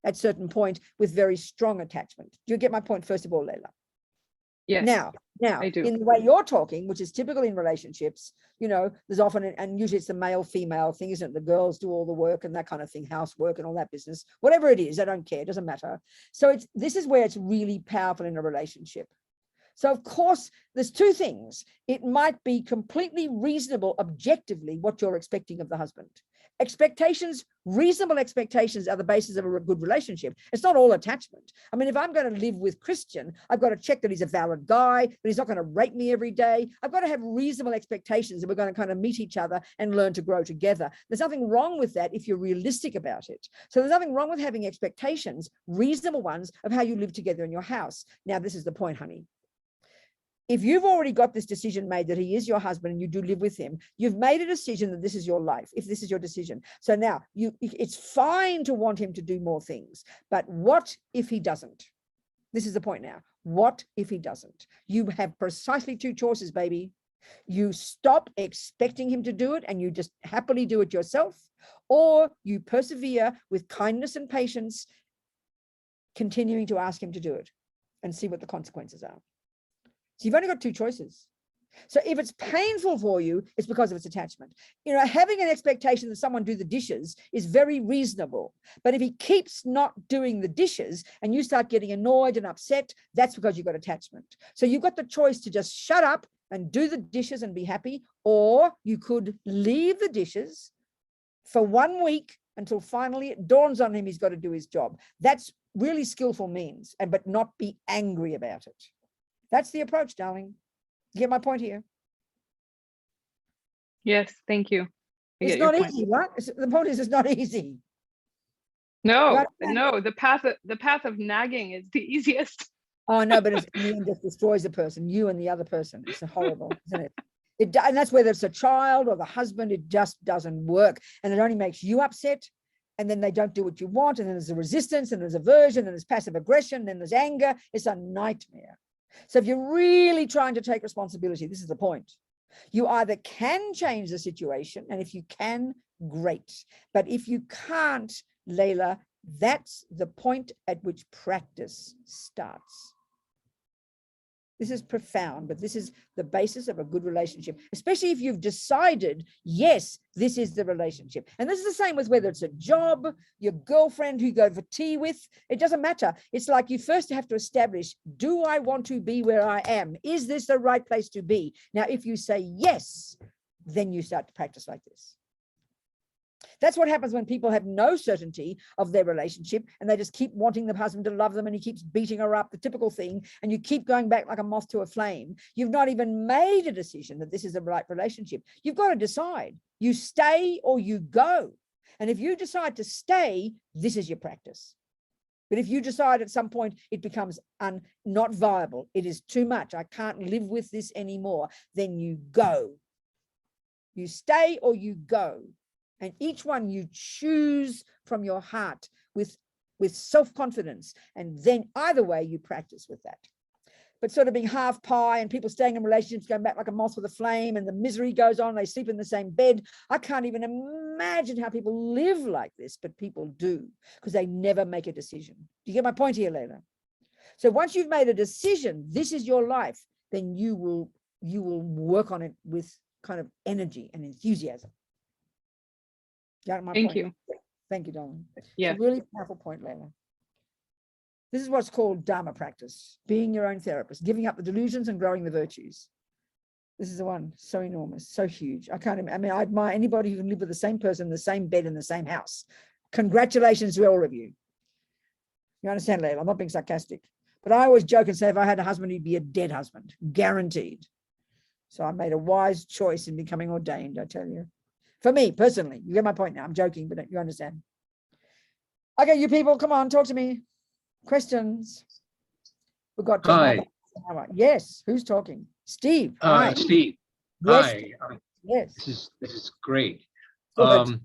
at a certain point with very strong attachment. Do you get my point, first of all, Layla? Yes. Now, I do. in the way you're talking, which is typical in relationships, there's often, and usually it's the male-female thing, isn't it? The girls do all the work and that kind of thing, housework and all that business, whatever it is, I don't care, it doesn't matter. So this is where it's really powerful in a relationship. So of course, there's two things. It might be completely reasonable objectively what you're expecting of the husband. Reasonable expectations are the basis of a good relationship. It's not all attachment. I mean, if I'm going to live with Christian, I've got to check that he's a valid guy, that he's not going to rape me every day. I've got to have reasonable expectations that we're going to kind of meet each other and learn to grow together. There's nothing wrong with that if you're realistic about it. So there's nothing wrong with having expectations, reasonable ones, of how you live together in your house. Now, this is the point, honey. if you've already got this decision made that he is your husband and you do live with him, you've made a decision that this is your life, if this is your decision. So now it's fine to want him to do more things, but what if he doesn't? This is the point now. What if he doesn't? You have precisely two choices, baby. You stop expecting him to do it and you just happily do it yourself, or you persevere with kindness and patience, continuing to ask him to do it and see what the consequences are. So you've only got two choices. So if it's painful for you, it's because of its attachment. You know, having an expectation that someone do the dishes is very reasonable. But if he keeps not doing the dishes and you start getting annoyed and upset, that's because you've got attachment. So you've got the choice to just shut up and do the dishes and be happy, or you could leave the dishes for 1 week until finally it dawns on him he's got to do his job. That's really skillful means, but not be angry about it. That's the approach, darling. You get my point here? Yes, thank you. I It's get your not point. easy, right? The point is, it's not easy. No, Right. no, the path of nagging is the easiest. Oh, no, but it's, in the end, it destroys the person, you and the other person. It's horrible, isn't it? And that's whether it's a child or the husband, it just doesn't work. And it only makes you upset. And then they don't do what you want. And then there's a resistance and there's aversion and there's passive aggression. And then there's anger. It's a nightmare. So if you're really trying to take responsibility, this is the point. You either can change the situation, and if you can, great. But if you can't, Layla, that's the point at which practice starts. This is profound, but this is the basis of a good relationship, especially if you've decided, yes, this is the relationship. And this is the same with whether it's a job, your girlfriend who you go for tea with, it doesn't matter. It's like you first have to establish, do I want to be where I am? Is this the right place to be? Now, if you say yes, then you start to practice like this. That's what happens when people have no certainty of their relationship and they just keep wanting the husband to love them and he keeps beating her up, the typical thing, and you keep going back like a moth to a flame. You've not even made a decision that this is the right relationship. You've got to decide. You stay or you go. And if you decide to stay, this is your practice. But if you decide at some point it becomes not viable, it is too much, I can't live with this anymore, then you go. You stay or you go. And each one you choose from your heart with self-confidence. And then either way you practice with that. But sort of being half pie and people staying in relationships, going back like a moth with a flame, and the misery goes on, they sleep in the same bed. I can't even imagine how people live like this, but people do, because they never make a decision. Do you get my point here, Layla? So once you've made a decision, this is your life, then you will work on it with kind of energy and enthusiasm. Thank you. Thank you, darling. Yeah. It's a really powerful point, Layla. This is what's called Dharma practice, being your own therapist, giving up the delusions and growing the virtues. This is the one, so enormous, so huge. I admire anybody who can live with the same person, the same bed in the same house. Congratulations to all of you. You understand, Layla? I'm not being sarcastic. But I always joke and say if I had a husband, he'd be a dead husband, guaranteed. So I made a wise choice in becoming ordained, I tell you. For me, personally, you get my point now. I'm joking, but you understand. Okay, you people, come on, talk to me. Questions? We've got Hi. Yes, who's talking? Steve. Hi. Steve. Yes. Hi. Yes. This is great. Good.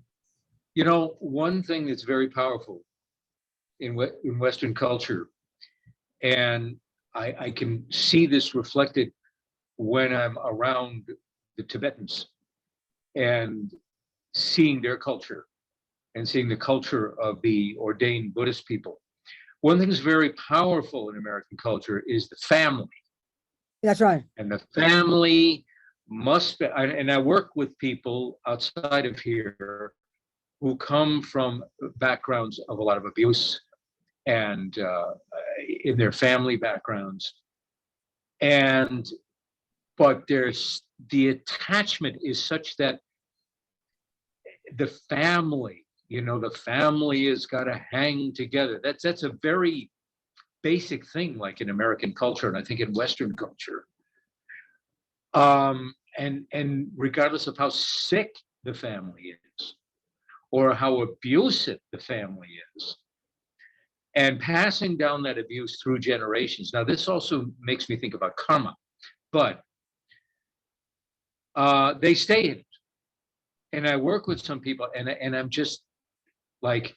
You know, one thing that's very powerful in Western culture, and I can see this reflected when I'm around the Tibetans and seeing their culture and seeing the culture of the ordained Buddhist people. One thing that's very powerful in American culture is the family. That's right. And the family must be, and I work with people outside of here who come from backgrounds of a lot of abuse and in their family backgrounds. But the attachment is such that the family has got to hang together. That's a very basic thing, like in American culture, and I think in Western culture. And regardless of how sick the family is, or how abusive the family is, and passing down that abuse through generations. Now, this also makes me think about karma, but they stay in it. And I work with some people, and I'm just like,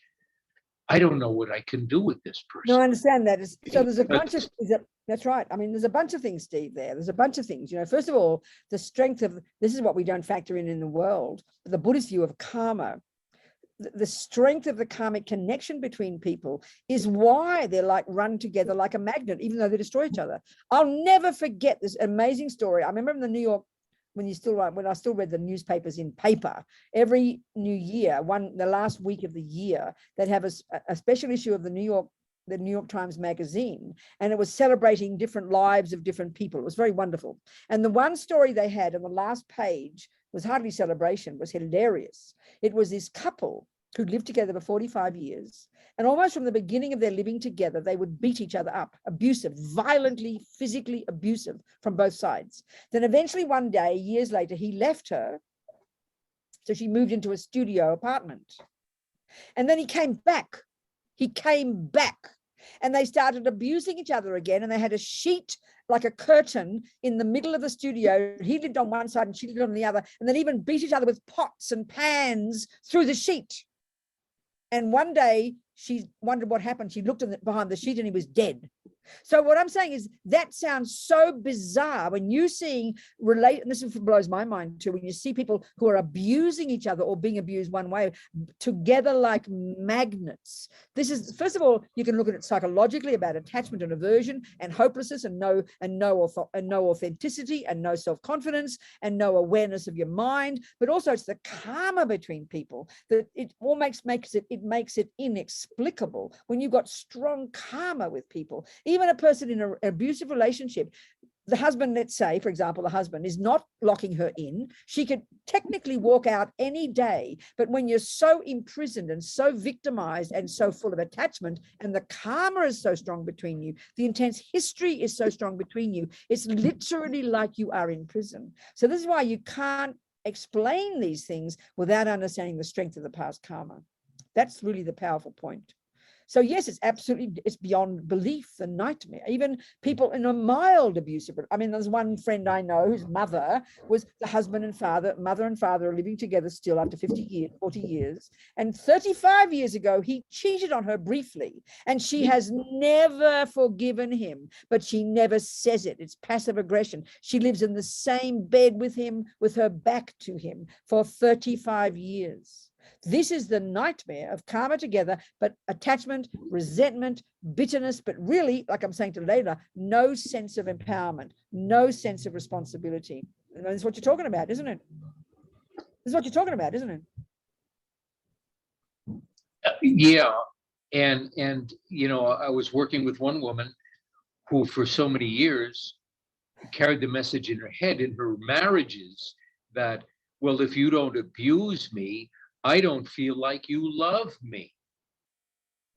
I don't know what I can do with this No, I person. understand that. So there's a bunch of That's- things that's right. I mean, there's a bunch of things, Steve, there. There's a bunch of things. You know, first of all, the strength of, this is what we don't factor in the world, the Buddhist view of karma. The strength of the karmic connection between people is why they're like run together like a magnet, even though they destroy each other. I'll never forget this amazing story. I remember in the New York, when I still read the newspapers in paper, every New Year, the last week of the year, they'd have a special issue of the New York Times magazine, and it was celebrating different lives of different people. It was very wonderful. And the one story they had on the last page was hardly celebration, was hilarious. It was this couple who lived together for 45 years. And almost from the beginning of their living together, they would beat each other up, abusive, violently, physically abusive from both sides. Then eventually one day, years later, he left her. So she moved into a studio apartment. And then he came back. And they started abusing each other again. And they had a sheet, like a curtain, in the middle of the studio. He lived on one side and she lived on the other. And then even beat each other with pots and pans through the sheet. And one day she wondered what happened. She looked behind the sheet and he was dead. So what I'm saying is that sounds so bizarre when you see and this blows my mind too, when you see people who are abusing each other or being abused one way together like magnets. This is, first of all, you can look at it psychologically about attachment and aversion and hopelessness and no authenticity and no self-confidence and no awareness of your mind, but also it's the karma between people that it all makes it inexplicable when you've got strong karma with people. Even a person in an abusive relationship, the husband, let's say, for example, the husband is not locking her in. She could technically walk out any day. But when you're so imprisoned and so victimized and so full of attachment, and the karma is so strong between you, the intense history is so strong between you, it's literally like you are in prison. So this is why you can't explain these things without understanding the strength of the past karma. That's really the powerful point. So yes, it's beyond belief, the nightmare. Even people in a mild abusive, I mean, there's one friend I know whose mother was the mother and father are living together still after 40 years. And 35 years ago, he cheated on her briefly and she has never forgiven him, but she never says it. It's passive aggression. She lives in the same bed with him, with her back to him for 35 years. This is the nightmare of karma together, but attachment, resentment, bitterness, but really, like I'm saying to Layla, no sense of empowerment, no sense of responsibility. And that's what you're talking about, isn't it? This is what you're talking about, isn't it? Yeah. And, you know, I was working with one woman who for so many years carried the message in her head in her marriages that, well, if you don't abuse me, I don't feel like you love me.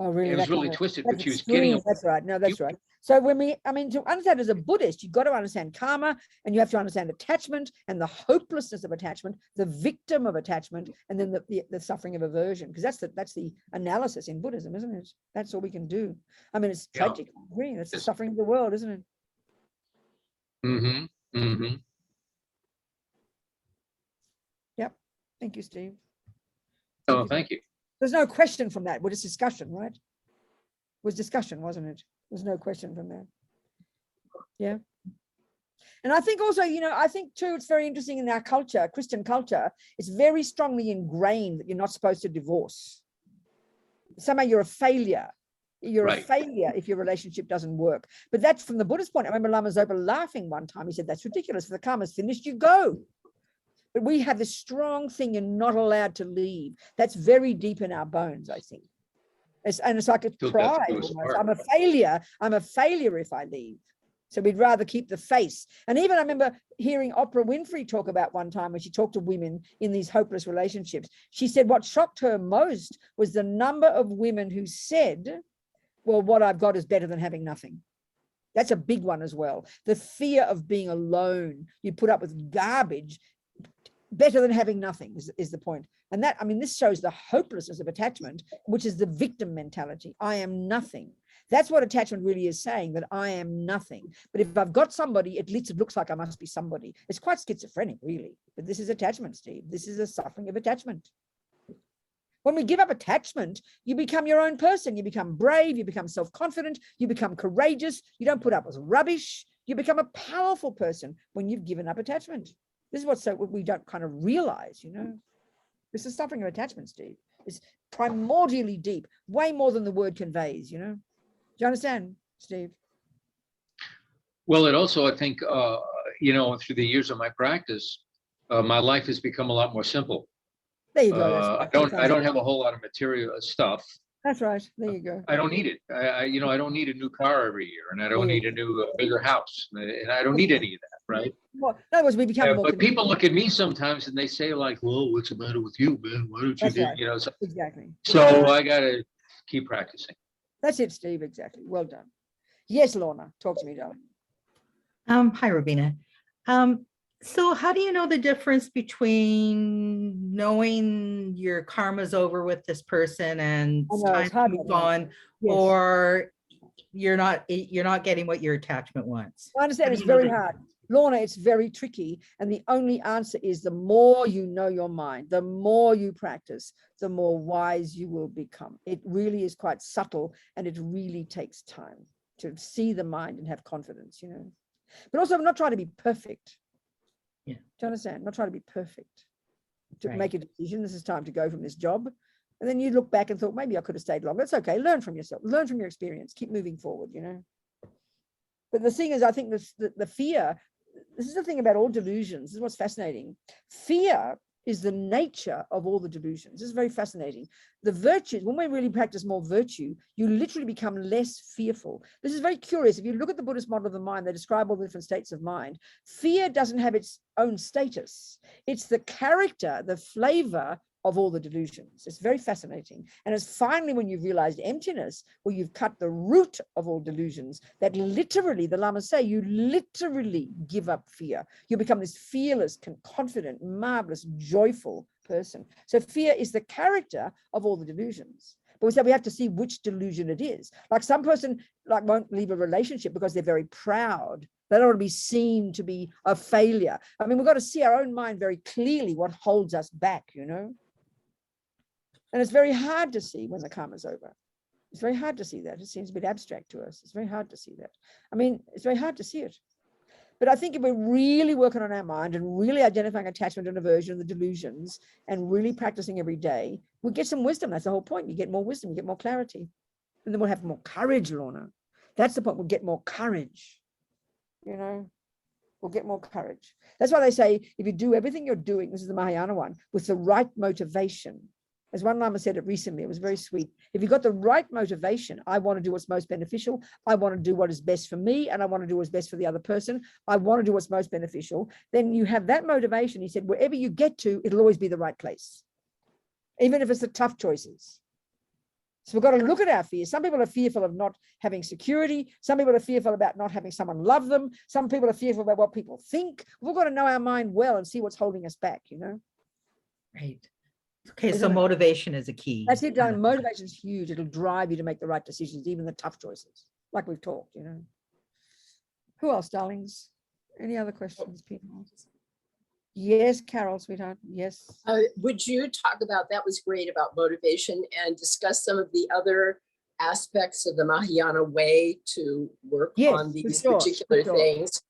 Oh, really? It was really twisted, but she was getting. That's right. No, that's right. So to understand as a Buddhist, you've got to understand karma, and you have to understand attachment and the hopelessness of attachment, the victim of attachment, and then the suffering of aversion, because that's the analysis in Buddhism, isn't it? That's all we can do. I mean, it's tragic. I agree. That's the suffering of the world, isn't it? Mm-hmm. Mm-hmm. Yep. Thank you, Steve. Oh, thank you. There's no question from that. We're just discussion, right? It was discussion, wasn't it? There's no question from that. Yeah. And I think also, you know, I think too, it's very interesting in our culture, Christian culture, it's very strongly ingrained that you're not supposed to divorce. Somehow you're a failure. You're a failure if your relationship doesn't work. But that's from the Buddhist point. I remember Lama Zopa laughing one time. He said, that's ridiculous. If the karma's finished, you go. But we have this strong thing you're not allowed to leave. That's very deep in our bones, I think. And it's like a pride almost. I'm a failure. I'm a failure if I leave. So we'd rather keep the face. And even I remember hearing Oprah Winfrey talk about one time when she talked to women in these hopeless relationships. She said what shocked her most was the number of women who said, well, what I've got is better than having nothing. That's a big one as well. The fear of being alone. You put up with garbage better than having nothing is the point. And that, I mean, this shows the hopelessness of attachment, which is the victim mentality. I am nothing. That's what attachment really is saying, that I am nothing. But if I've got somebody, at least it looks like I must be somebody. It's quite schizophrenic, really. But this is attachment, Steve. This is a suffering of attachment. When we give up attachment, you become your own person. You become brave. You become self-confident. You become courageous. You don't put up with rubbish. You become a powerful person when you've given up attachment. This is what we don't kind of realize, you know. This is suffering of attachment, Steve. It's primordially deep, way more than the word conveys, you know. Do you understand, Steve? Well, it also, I think, you know, through the years of my practice, my life has become a lot more simple. There you go. I don't have a whole lot of material stuff. That's right. There you go. I don't need it. You know, I don't need a new car every year, and I don't need a new, bigger house, and I don't need any of that, right? Well, in other words, we become more. But people look at me sometimes and they say, like, "Well, what's the matter with you, man? Why don't you do?" Right. You know, so, Exactly. so I gotta keep practicing. That's it, Steve. Exactly. Well done. Yes, Lorna, talk to me, darling. Hi, Robina. So how do you know the difference between knowing your karma's over with this person and it's time to move on, or you're not getting what your attachment wants? I understand it's very hard. Lorna, it's very tricky. And the only answer is the more you know your mind, the more you practice, the more wise you will become. It really is quite subtle, and it really takes time to see the mind and have confidence, you know. But also, I'm not trying to be perfect. Yeah. Do you understand? I'm not trying to be perfect. To Right. make a decision, this is time to go from this job. And then you look back and thought, maybe I could have stayed longer. It's okay. Learn from yourself. Learn from your experience. Keep moving forward, you know. But the thing is, I think the fear, this is the thing about all delusions. This is what's fascinating. Fear is the nature of all the delusions. This is very fascinating. The virtues, when we really practice more virtue, you literally become less fearful. This is very curious. If you look at the Buddhist model of the mind, they describe all the different states of mind. Fear doesn't have its own status. It's the character, the flavor of all the delusions. It's very fascinating. And it's finally when you've realized emptiness, where you've cut the root of all delusions, that literally, the Lamas say, you literally give up fear. You become this fearless, confident, marvelous, joyful person. So fear is the character of all the delusions. But we say we have to see which delusion it is. Like some person won't leave a relationship because they're very proud. They don't want to be seen to be a failure. I mean, we've got to see our own mind very clearly what holds us back, you know. And it's very hard to see when the karma's over. It's very hard to see that. It seems a bit abstract to us. It's very hard to see that. I mean, it's very hard to see it. But I think if we're really working on our mind and really identifying attachment and aversion and the delusions and really practicing every day, we'll get some wisdom. That's the whole point. You get more wisdom, you get more clarity. And then we'll have more courage, Lorna. That's the point. We'll get more courage. You know, we'll get more courage. That's why they say, if you do everything you're doing, this is the Mahayana one, with the right motivation. As one Lama said it recently, it was very sweet. If you've got the right motivation, I want to do what's most beneficial. I want to do what is best for me, and I want to do what's best for the other person. I want to do what's most beneficial. Then you have that motivation. He said, wherever you get to, it'll always be the right place, even if it's the tough choices. So we've got to look at our fears. Some people are fearful of not having security. Some people are fearful about not having someone love them. Some people are fearful about what people think. We've got to know our mind well and see what's holding us back, you know? Right. Okay, Isn't so it? motivation is a key. That's it, darling. Motivation is huge. It'll drive you to make the right decisions, even the tough choices, like we've talked, you know. Who else, darlings? Any other questions, people? Yes, Carol, sweetheart. Yes. Would you talk about, that was great about motivation, and discuss some of the other aspects of the Mahayana way to work on these particular things?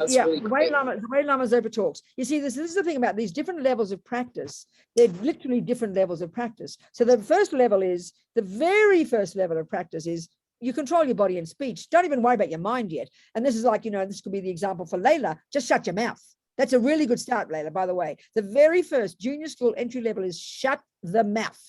Yeah, really the way Lama Zopa talks. You see, this is the thing about these different levels of practice. They're literally different levels of practice. So the very first level of practice is you control your body and speech. Don't even worry about your mind yet. And this is like, you know, this could be the example for Layla. Just shut your mouth. That's a really good start, Layla, by the way. The very first junior school entry level is shut the mouth.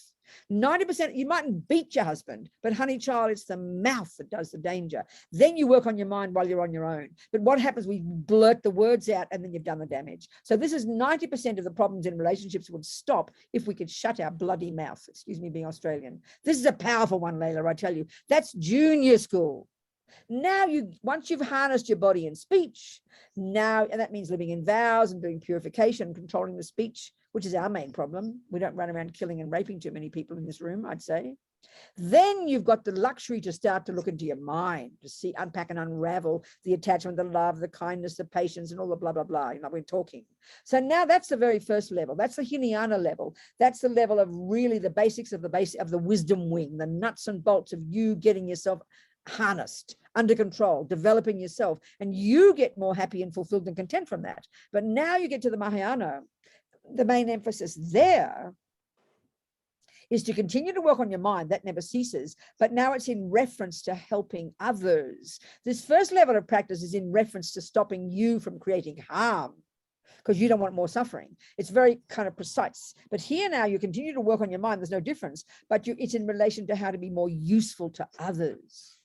90%, you mightn't beat your husband, but honey child, it's the mouth that does the danger. Then you work on your mind while you're on your own. But what happens, we blurt the words out and then you've done the damage. So this is 90% of the problems in relationships would stop if we could shut our bloody mouth. Excuse me being Australian. This is a powerful one, Layla, I tell you. That's junior school. Now once you've harnessed your body and speech, now, and that means living in vows and doing purification, controlling the speech, which is our main problem. We don't run around killing and raping too many people in this room, I'd say. Then you've got the luxury to start to look into your mind, to see, unpack and unravel the attachment, the love, the kindness, the patience, and all the blah, blah, blah. You know, we're talking. So now that's the very first level. That's the Hinayana level. That's the level of really the basics of the wisdom wing, the nuts and bolts of you getting yourself harnessed, under control, developing yourself, and you get more happy and fulfilled and content from that. But now you get to the Mahayana, the main emphasis there is to continue to work on your mind. That never ceases, but now it's in reference to helping others. This first level of practice is in reference to stopping you from creating harm, because you don't want more suffering. It's very kind of precise. But here now you continue to work on your mind. There's no difference, but it's in relation to how to be more useful to others.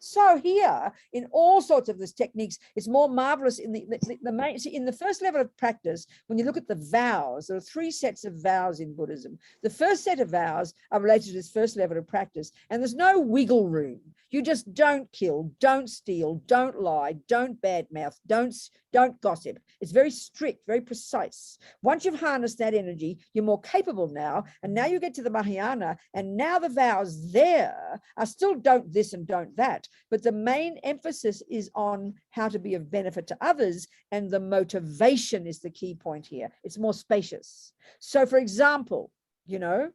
So here, in all sorts of these techniques, it's more marvelous in in the first level of practice. When you look at the vows, there are 3 sets of vows in Buddhism. The first set of vows are related to this first level of practice, and there's no wiggle room. You just don't kill, don't steal, don't lie, don't badmouth, don't gossip. It's very strict, very precise. Once you've harnessed that energy, you're more capable now, and now you get to the Mahayana, and now the vows there are still don't this and don't that. But the main emphasis is on how to be of benefit to others, and the motivation is the key point here. It's more spacious. So for example, you know,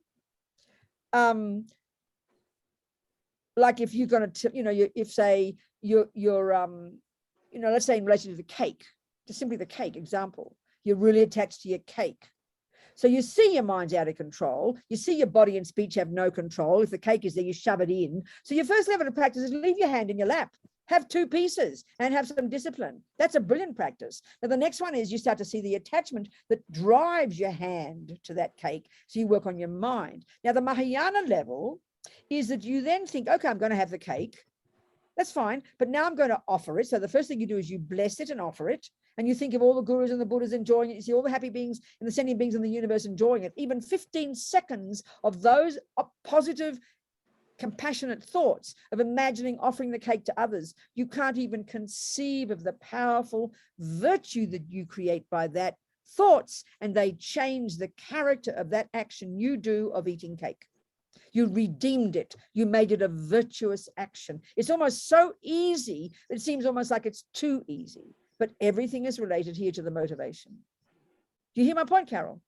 like if you're going to, you know, if say you're you know, let's say in relation to the cake, just simply the cake example, you're really attached to your cake. So you see your mind's out of control. You see your body and speech have no control. If the cake is there, you shove it in. So your first level of practice is leave your hand in your lap. Have 2 pieces and have some discipline. That's a brilliant practice. Now, the next one is you start to see the attachment that drives your hand to that cake. So you work on your mind. Now, the Mahayana level is that you then think, okay, I'm going to have the cake. That's fine. But now I'm going to offer it. So the first thing you do is you bless it and offer it. And you think of all the gurus and the Buddhas enjoying it. You see all the happy beings and the sentient beings in the universe enjoying it. Even 15 seconds of those positive, compassionate thoughts of imagining offering the cake to others. You can't even conceive of the powerful virtue that you create by that thoughts, and they change the character of that action you do of eating cake. You redeemed it. You made it a virtuous action. It's almost so easy. It seems almost like it's too easy, but everything is related here to the motivation. Do you hear my point, Carol?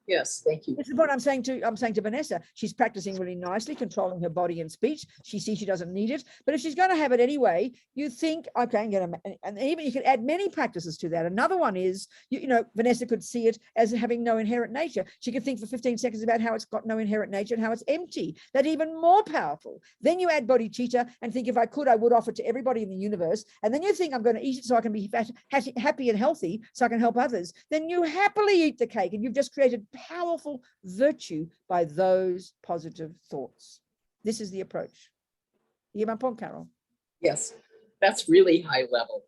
Yes, thank you. This is what I'm saying to Vanessa. She's practicing really nicely, controlling her body and speech. She sees she doesn't need it, but if she's going to have it anyway, you think, okay, I'm going to, and even you could add many practices to that. Another one is, you know, Vanessa could see it as having no inherent nature. She could think for 15 seconds about how it's got no inherent nature and how it's empty. That's even more powerful. Then you add bodhicitta and think, if I could, I would offer it to everybody in the universe. And then you think, I'm going to eat it so I can be happy and healthy, so I can help others. Then you happily eat the cake, and you've just created powerful virtue by those positive thoughts. This is the approach. You hear my point, Carol? Yes, that's really high level.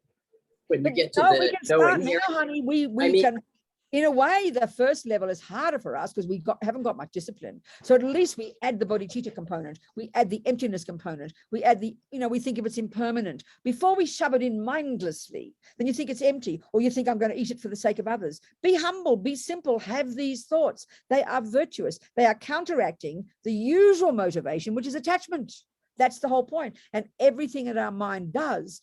When you get to we can start now, honey. We can. In a way, the first level is harder for us because we haven't got much discipline. So at least we add the bodhicitta component, we add the emptiness component, we add the, you know, we think of it's impermanent. Before we shove it in mindlessly, then you think it's empty, or you think I'm going to eat it for the sake of others. Be humble, be simple, have these thoughts. They are virtuous. They are counteracting the usual motivation, which is attachment. That's the whole point. And everything that our mind does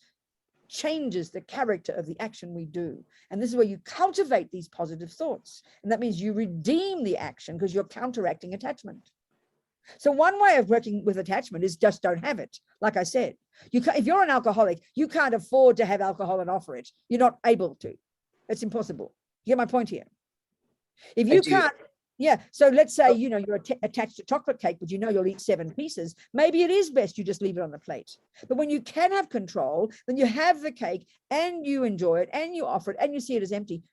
changes the character of the action we do. And this is where you cultivate these positive thoughts. And that means you redeem the action because you're counteracting attachment. So one way of working with attachment is just don't have it. Like I said, if you're an alcoholic, you can't afford to have alcohol and offer it. You're not able to. It's impossible. You get my point here? If you can't, yeah. So let's say, you know, you're attached to chocolate cake, but you know you'll eat 7 pieces. Maybe it is best you just leave it on the plate. But when you can have control, then you have the cake and you enjoy it and you offer it and you see it as empty.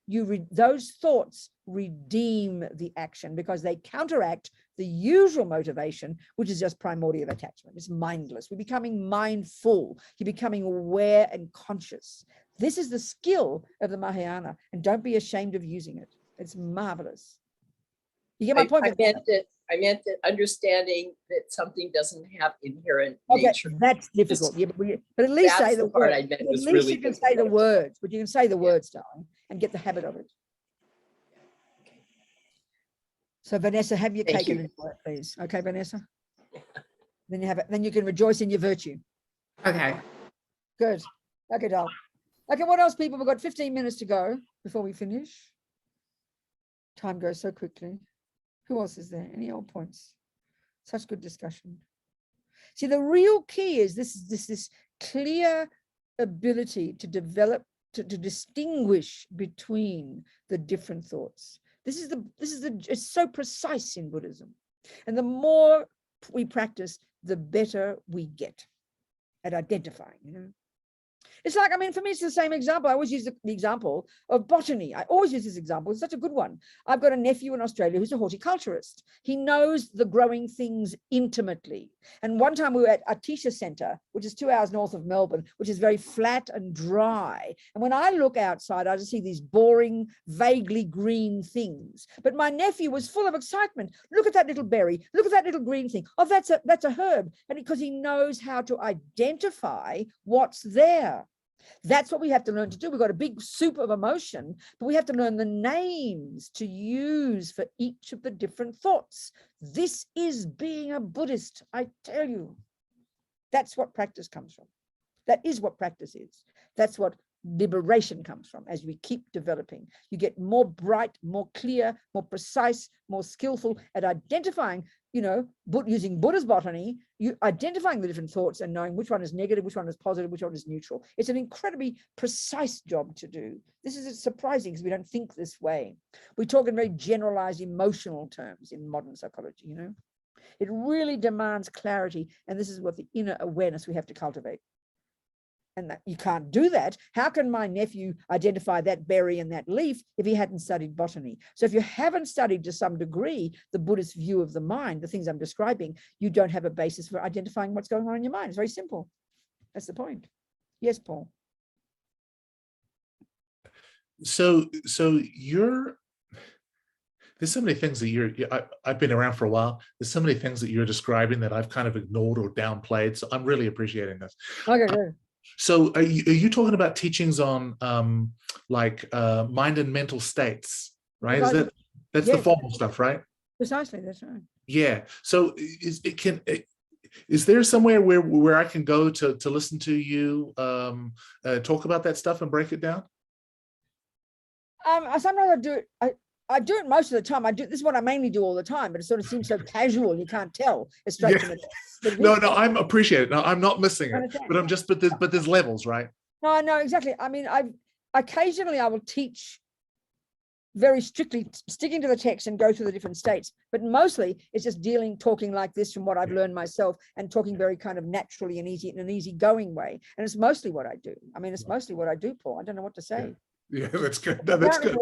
Those thoughts redeem the action because they counteract the usual motivation, which is just primordial attachment. It's mindless. We're becoming mindful. You're becoming aware and conscious. This is the skill of the Mahayana, and don't be ashamed of using it. It's marvelous. You get my point? I meant that understanding that something doesn't have inherent Okay, nature. that's difficult. Yeah, but at least That's say the the part word. I meant At was least really you can say the difficult. words, but you can say the words, darling, and get the habit of it. So Vanessa, have your Thank cake you. and enjoy it, please. Okay, Vanessa. Then you have it. Then you can rejoice in your virtue. Okay. Good. Okay, doll. Okay, what else, people? We've got 15 minutes to go before we finish. Time goes so quickly. Who else is there? Any old points? Such good discussion. See, the real key is this clear ability to develop, to distinguish between the different thoughts. It's so precise in Buddhism. And the more we practice, the better we get at identifying, you know. It's like, I mean, for me, it's the same example. I always use the example of botany. I always use this example. It's such a good one. I've got a nephew in Australia who's a horticulturist. He knows the growing things intimately. And one time we were at Atisha Centre, which is 2 hours north of Melbourne, which is very flat and dry. And when I look outside, I just see these boring, vaguely green things. But my nephew was full of excitement. Look at that little berry. Look at that little green thing. Oh, that's a herb. And because he knows how to identify what's there. That's what we have to learn to do. We've got a big soup of emotion, but we have to learn the names to use for each of the different thoughts. This is being a Buddhist, I tell you. That's what practice comes from. That is what practice is. That's what liberation comes from. As we keep developing, you get more bright, more clear, more precise, more skillful at identifying, you know, using Buddha's botany, you identifying the different thoughts and knowing which one is negative, which one is positive, which one is neutral. It's an incredibly precise job to do. This is surprising because we don't think this way. We talk in very generalized emotional terms in modern psychology, you know. It really demands clarity, and this is what the inner awareness we have to cultivate. And that you can't do that. How can my nephew identify that berry and that leaf if he hadn't studied botany? So if you haven't studied to some degree the Buddhist view of the mind, the things I'm describing, you don't have a basis for identifying what's going on in your mind. It's very simple. That's the point. Yes, Paul. So there's so many things that I've been around for a while. There's so many things that you're describing that I've kind of ignored or downplayed. So I'm really appreciating this. Okay, good. So are you talking about teachings on mind and mental states, right? Precisely. That's Yes. the formal stuff, right? Precisely, that's right. Yeah. So is there somewhere where I can go to listen to you talk about that stuff and break it down? Sometimes I do it. I do it most of the time. This is what I mainly do all the time, but it sort of seems so casual. You can't tell. It's straight to the text. No, I'm appreciating it. No, I'm not missing it. But there's levels, right? No, exactly. I mean, occasionally I will teach very strictly, sticking to the text and go through the different states. But mostly it's just talking like this from what I've learned myself and talking very kind of naturally and in an easygoing way. And it's mostly what I do. I mean, it's mostly what I do, Paul. I don't know what to say. Yeah, that's good. No, that's good.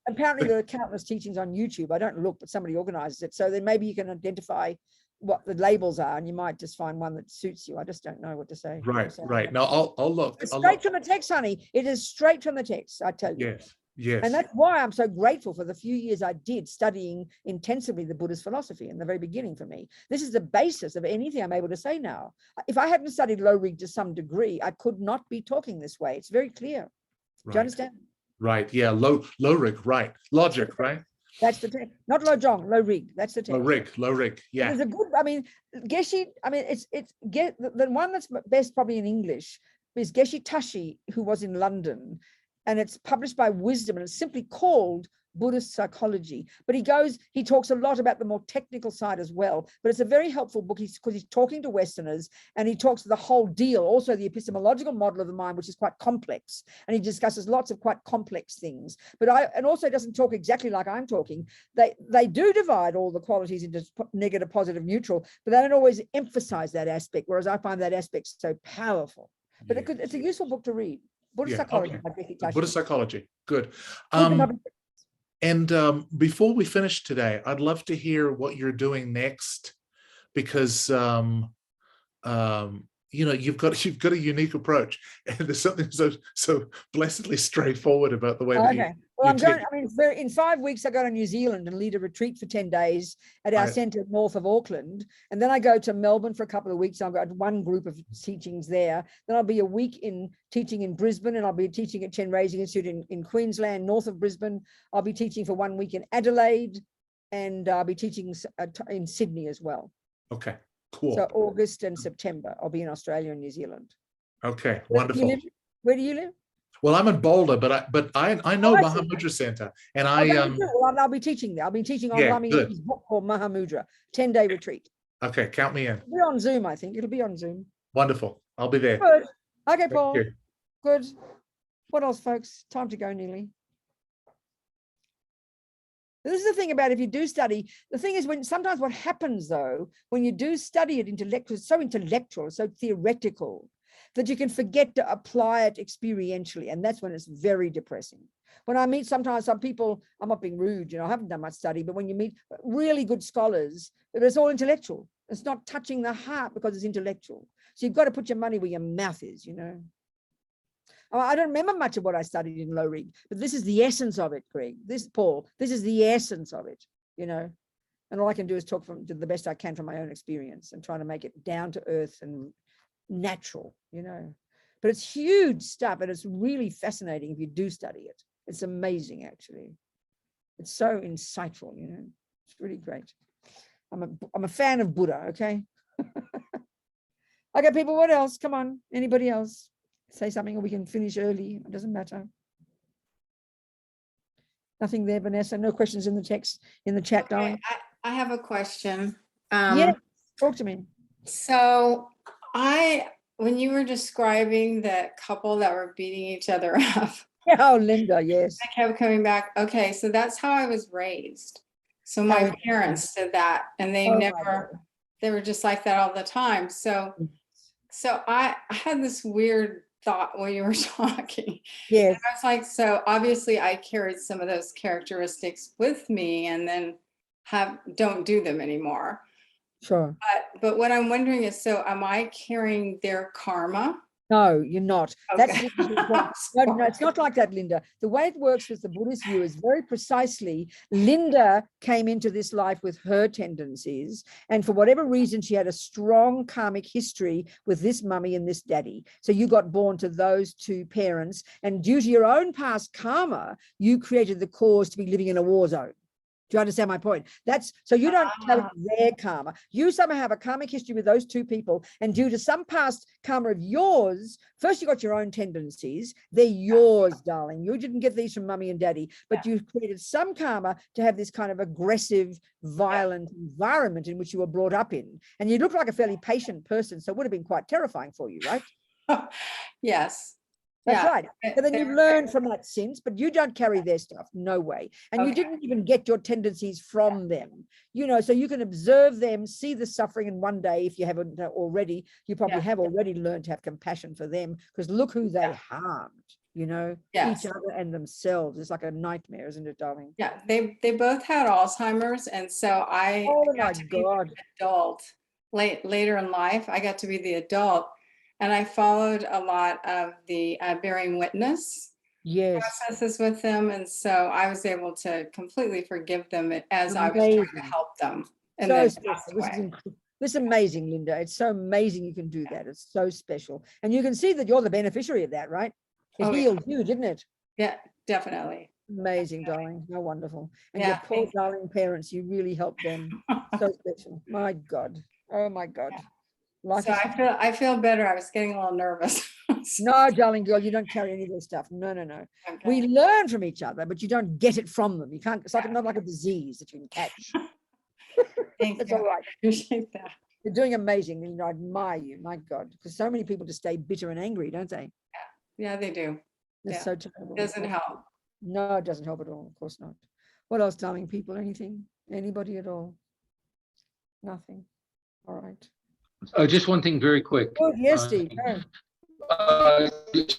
Apparently there are countless teachings on YouTube. I don't look, but somebody organizes it. So then maybe you can identify what the labels are and you might just find one that suits you. I just don't know what to say. Right. Now I'll look. It's straight from the text, honey. It is straight from the text, I tell you. Yes. And that's why I'm so grateful for the few years I did studying intensively the Buddhist philosophy in the very beginning for me. This is the basis of anything I'm able to say now. If I hadn't studied low rig to some degree, I could not be talking this way. It's very clear. Do you understand? Right. Yeah. Low rig. Right. Logic. Right. That's the text. Not low jong, low rig. That's the text. Low rig. Yeah. There's a good, I mean, Geshe, I mean, the one that's best probably in English is Geshe Tashi, who was in London, and it's published by Wisdom, and it's simply called Buddhist Psychology. But he talks a lot about the more technical side as well. But it's a very helpful book because he's talking to Westerners and he talks to the whole deal, also the epistemological model of the mind, which is quite complex. And he discusses lots of quite complex things. And also doesn't talk exactly like I'm talking. They do divide all the qualities into negative, positive, neutral, but they don't always emphasize that aspect, whereas I find that aspect so powerful. But it's a useful book to read. Buddhist Psychology. Okay. Buddhist Psychology. Good. And before we finish today, I'd love to hear what you're doing next, because you've got a unique approach, and there's something so blessedly straightforward about the way that Well, I'm going, I mean, in 5 weeks, I go to New Zealand and lead a retreat for 10 days at our centre north of Auckland. And then I go to Melbourne for a couple of weeks. I've got one group of teachings there. Then I'll be a week in teaching in Brisbane, and I'll be teaching at Chen Raising Institute in Queensland, north of Brisbane. I'll be teaching for 1 week in Adelaide, and I'll be teaching in Sydney as well. Okay, cool. So August and September, I'll be in Australia and New Zealand. Okay, wonderful. Where do you live? Well, I'm in Boulder, but I know Mahamudra Center, and I'll be teaching there. I'll be teaching on Lama Yeshe's book called Mahamudra, 10-day retreat. Okay, count me in. It'll be on Zoom, I think. It'll be on Zoom. Wonderful. I'll be there. Good. Okay, Paul. Thank you. Good. What else, folks? Time to go nearly. This is the thing about if you do study, the thing is when sometimes what happens though, when you do study it intellectual, it's so intellectual, so theoretical, that you can forget to apply it experientially. And that's when it's very depressing. When I meet sometimes some people, I'm not being rude, you know, I haven't done much study, but when you meet really good scholars, it's all intellectual. It's not touching the heart because it's intellectual. So you've got to put your money where your mouth is, you know. I don't remember much of what I studied in Low Rig, but this is the essence of it, Greg. Paul, this is the essence of it, you know. And all I can do is talk to the best I can from my own experience and trying to make it down to earth and natural, you know. But it's huge stuff, and it's really fascinating if you do study it. It's amazing, actually. It's so insightful, you know. It's really great. I'm a fan of Buddha, okay? Okay, people, what else? Come on, anybody else? Say something or we can finish early. It doesn't matter. Nothing there, Vanessa. No questions in the text, in the chat, darling. I have a question. Yeah, talk to me. So when you were describing the couple that were beating each other up. Oh, Linda, yes. I kept coming back. Okay, so that's how I was raised. So my parents did that, and they they were just like that all the time. So I had this weird thought when you were talking. Yes. And I was like, so obviously I carried some of those characteristics with me and then don't do them anymore. Sure. But what I'm wondering is, so am I carrying their karma? No, you're not. Okay. No, it's not like that, Linda. The way it works with the Buddhist view is very precisely, Linda came into this life with her tendencies, and for whatever reason, she had a strong karmic history with this mummy and this daddy. So you got born to those two parents, and due to your own past karma, you created the cause to be living in a war zone. Do you understand my point? So you don't carry their karma. You somehow have a karmic history with those two people, and due to some past karma of yours, first you got your own tendencies. They're yours, darling. You didn't get these from mummy and daddy, but you created some karma to have this kind of aggressive, violent environment in which you were brought up in. And you look like a fairly patient person, so it would have been quite terrifying for you, right? Yes. That's right. But then you learn from that since, but you don't carry their stuff. No way. And you didn't even get your tendencies from them, you know, so you can observe them, see the suffering. And one day, if you haven't already, you probably have already learned to have compassion for them, because look who they harmed, you know, each other and themselves. It's like a nightmare, isn't it, darling? Yeah. They both had Alzheimer's. And so I got to be the adult later in life. I got to be the adult. And I followed a lot of the bearing witness processes with them. And so I was able to completely forgive them as I was trying to help them. And this is amazing, Linda. It's so amazing you can do that. It's so special. And you can see that you're the beneficiary of that, right? It healed you, didn't it? Yeah, definitely. Amazing, darling. How wonderful. And your poor darling parents, you really helped them. So special. My God. Oh, my God. So I feel better. I was getting a little nervous. No, darling girl, you don't carry any of their stuff. No. Okay. We learn from each other, but you don't get it from them. You can't. It's like not like a disease that you can catch. Thank That's you. all right. I appreciate that. You're doing amazing, and I admire you. My God, because so many people just stay bitter and angry, don't they? Yeah, they do. It's so terrible. It doesn't help. No, it doesn't help at all. Of course not. What else, darling people? Anything? Anybody at all? Nothing. All right. Just one thing very quick. Oh, yes, Steve.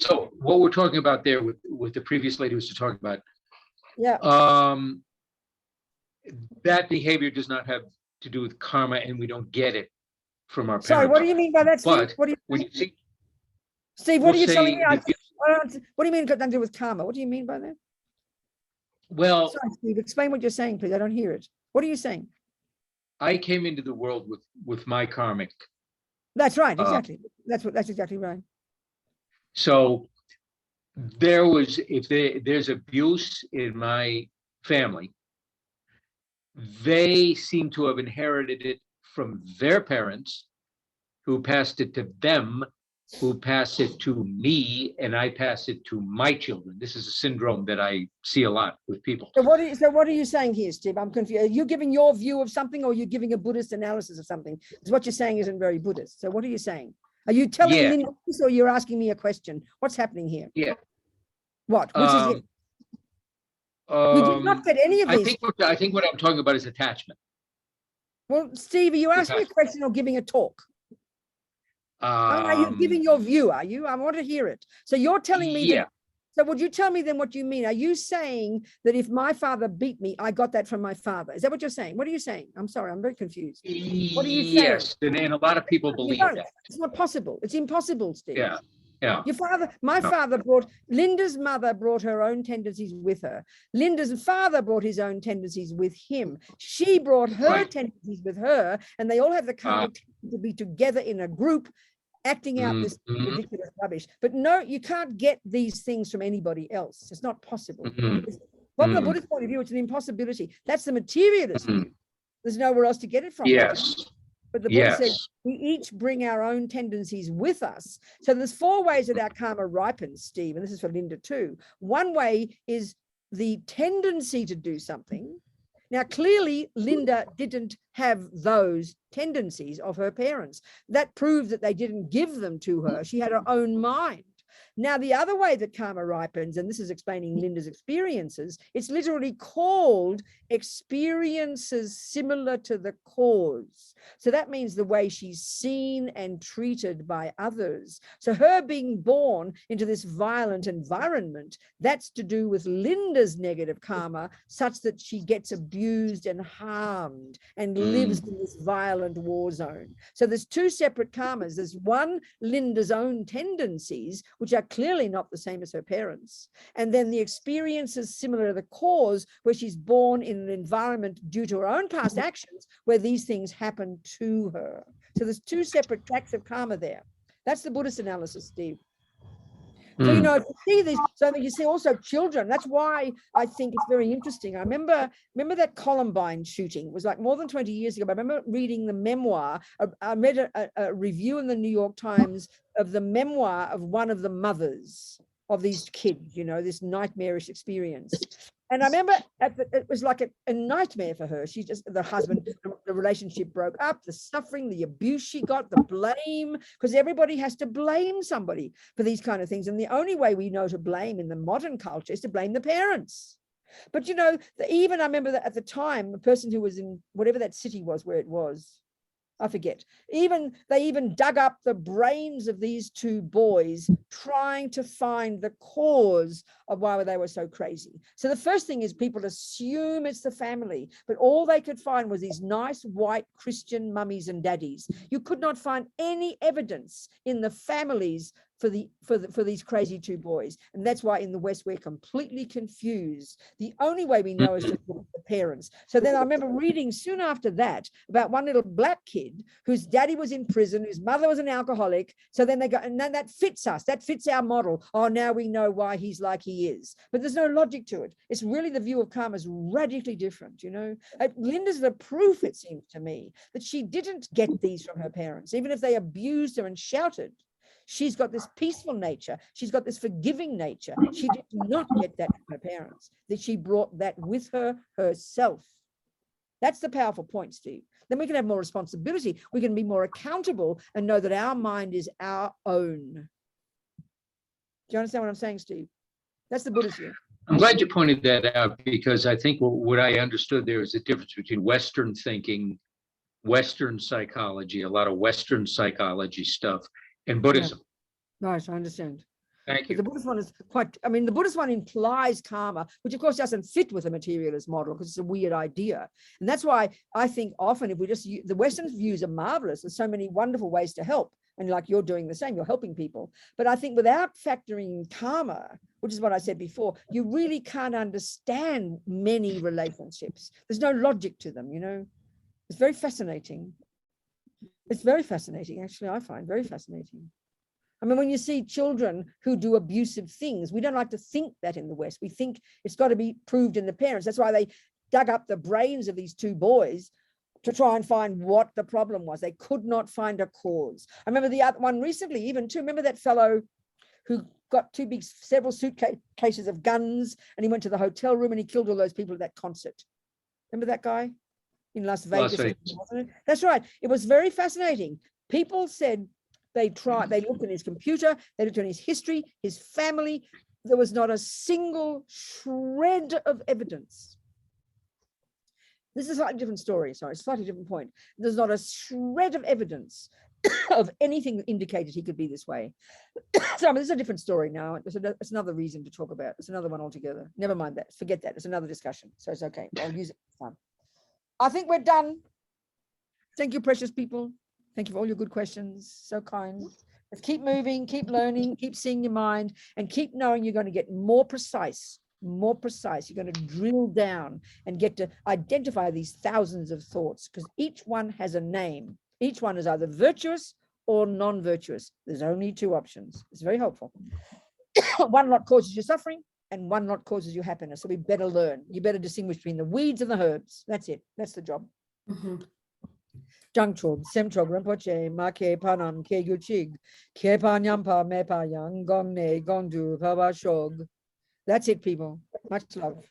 So what we're talking about there with the previous lady was to talk about. Yeah. That behavior does not have to do with karma, and we don't get it from our parents. Sorry, what do you mean by that, Steve? But what do you when you see, Steve, what we'll are you telling me? that What do you mean it got nothing to do with karma? What do you mean by that? Well, Sorry, Steve, explain what you're saying, please. I don't hear it. What are you saying? I came into the world with my karmic. That's right, exactly. That's exactly right. So there was, if there's abuse in my family, they seem to have inherited it from their parents, who passed it to them, who passed it to me, and I pass it to my children. This is a syndrome that I see a lot with people. So what are you saying here, Steve? I'm confused. Are you giving your view of something, or are you giving a Buddhist analysis of something? Because what you're saying isn't very Buddhist. So what are you saying? Are you telling Yeah. me this, or you're asking me a question? What's happening here? Yeah. What? Which is it? You did not get any of I these. think what I'm talking about is attachment. Well, Steve, are you asking me a question or giving a talk? Are you giving your view? Are you? I want to hear it. So you're telling me that. So would you tell me then what you mean? Are you saying that if my father beat me, I got that from my father? Is that what you're saying? What are you saying? I'm sorry, I'm very confused. What are you saying? Yes, and a lot of people believe that. It's not possible. It's impossible, Steve. Yeah. Yeah. Your father, my father brought, Linda's mother brought her own tendencies with her. Linda's father brought his own tendencies with him. She brought her tendencies with her, and they all have the karma to be together in a group, acting out this ridiculous rubbish. But no, you can't get these things from anybody else. It's not possible. From the Buddhist point of view, it's an impossibility. That's the materialist view. There's nowhere else to get it from. Yes. But the Buddha said we each bring our own tendencies with us. So there's 4 ways that our karma ripens, Steve, and this is for Linda too. One way is the tendency to do something. Now, clearly, Linda didn't have those tendencies of her parents. That proved that they didn't give them to her. She had her own mind. Now, the other way that karma ripens, and this is explaining Linda's experiences, it's literally called experiences similar to the cause. So that means the way she's seen and treated by others. So her being born into this violent environment, that's to do with Linda's negative karma, such that she gets abused and harmed and lives in this violent war zone. So there's 2 separate karmas. There's one, Linda's own tendencies, which are clearly not the same as her parents. And then the experiences similar to the cause, where she's born in an environment due to her own past actions where these things happen to her. So there's 2 separate tracks of karma there. That's the Buddhist analysis, Steve. So, you know, if you see these, so you see also children. That's why I think it's very interesting. I remember that Columbine shooting. It was like more than 20 years ago. But I remember reading the memoir. I read a review in the New York Times of the memoir of one of the mothers of these kids, you know, this nightmarish experience. And I remember it was like a nightmare for her. She just, the husband, the relationship broke up, the suffering, the abuse she got, the blame, because everybody has to blame somebody for these kind of things. And the only way we know to blame in the modern culture is to blame the parents. But, you know, even I remember that at the time, the person who was in whatever that city was where it was, I forget. They even dug up the brains of these 2 boys, trying to find the cause of why they were so crazy. So the first thing is people assume it's the family, but all they could find was these nice white Christian mummies and daddies. You could not find any evidence in the families for these crazy 2 boys. And that's why in the West, we're completely confused. The only way we know is to look at the parents. So then I remember reading soon after that about one little black kid whose daddy was in prison, whose mother was an alcoholic. So then they go, and then that fits us. That fits our model. Oh, now we know why he's like he is. But there's no logic to it. It's really the view of karma is radically different, you know. Linda's the proof, it seems to me, that she didn't get these from her parents, even if they abused her and shouted. She's got this peaceful nature. She's got this forgiving nature. She did not get that from her parents, that she brought that with her herself. That's the powerful point, Steve. Then we can have more responsibility. We can be more accountable and know that our mind is our own. Do you understand what I'm saying, Steve? That's the Buddhist view. I'm glad you pointed that out, because I think what I understood there is the difference between Western thinking, Western psychology, a lot of Western psychology stuff, and Buddhism. Yeah. Right, I understand. Thank you. The Buddhist one is quite, I mean, the Buddhist one implies karma, which of course doesn't fit with the materialist model because it's a weird idea. And that's why I think often if we just, the Western views are marvelous. There's so many wonderful ways to help. And like you're doing the same, you're helping people. But I think without factoring karma, which is what I said before, you really can't understand many relationships. There's no logic to them, you know. It's very fascinating. It's very fascinating, actually, I find very fascinating. I mean, when you see children who do abusive things, we don't like to think that in the West. We think it's got to be proved in the parents. That's why they dug up the brains of these two boys to try and find what the problem was. They could not find a cause. I remember the other one recently, even too. Remember that fellow who got several suitcases of guns, and he went to the hotel room and he killed all those people at that concert. Remember that guy in Las Vegas? Wasn't it? That's right. It was very fascinating. People said they looked at his computer, they looked at his history, his family. There was not a single shred of evidence. This is a slightly different story, sorry, slightly different point. There's not a shred of evidence of anything that indicated he could be this way. So I mean, this is a different story now. It's another reason to talk about. It's another one altogether. Never mind that. Forget that. It's another discussion. So it's okay. I'll use it next time. I think we're done. Thank you, precious people. Thank you for all your good questions. So kind. Let's keep moving, keep learning, keep seeing your mind, and keep knowing you're going to get more precise. More precise. You're going to drill down and get to identify these thousands of thoughts, because each one has a name. Each one is either virtuous or non-virtuous. There's only two options. It's very helpful. One lot causes you suffering and one lot causes you happiness. So we better learn. You better distinguish between the weeds and the herbs. That's it. That's the job. Jangchub, Semchog, Rinpoche, Ma Ke Panam, Ke Guchig, Ke Panyampa, Me Payang, Gong Ne, Gong Du, Paba Shog. That's it, people. Much love.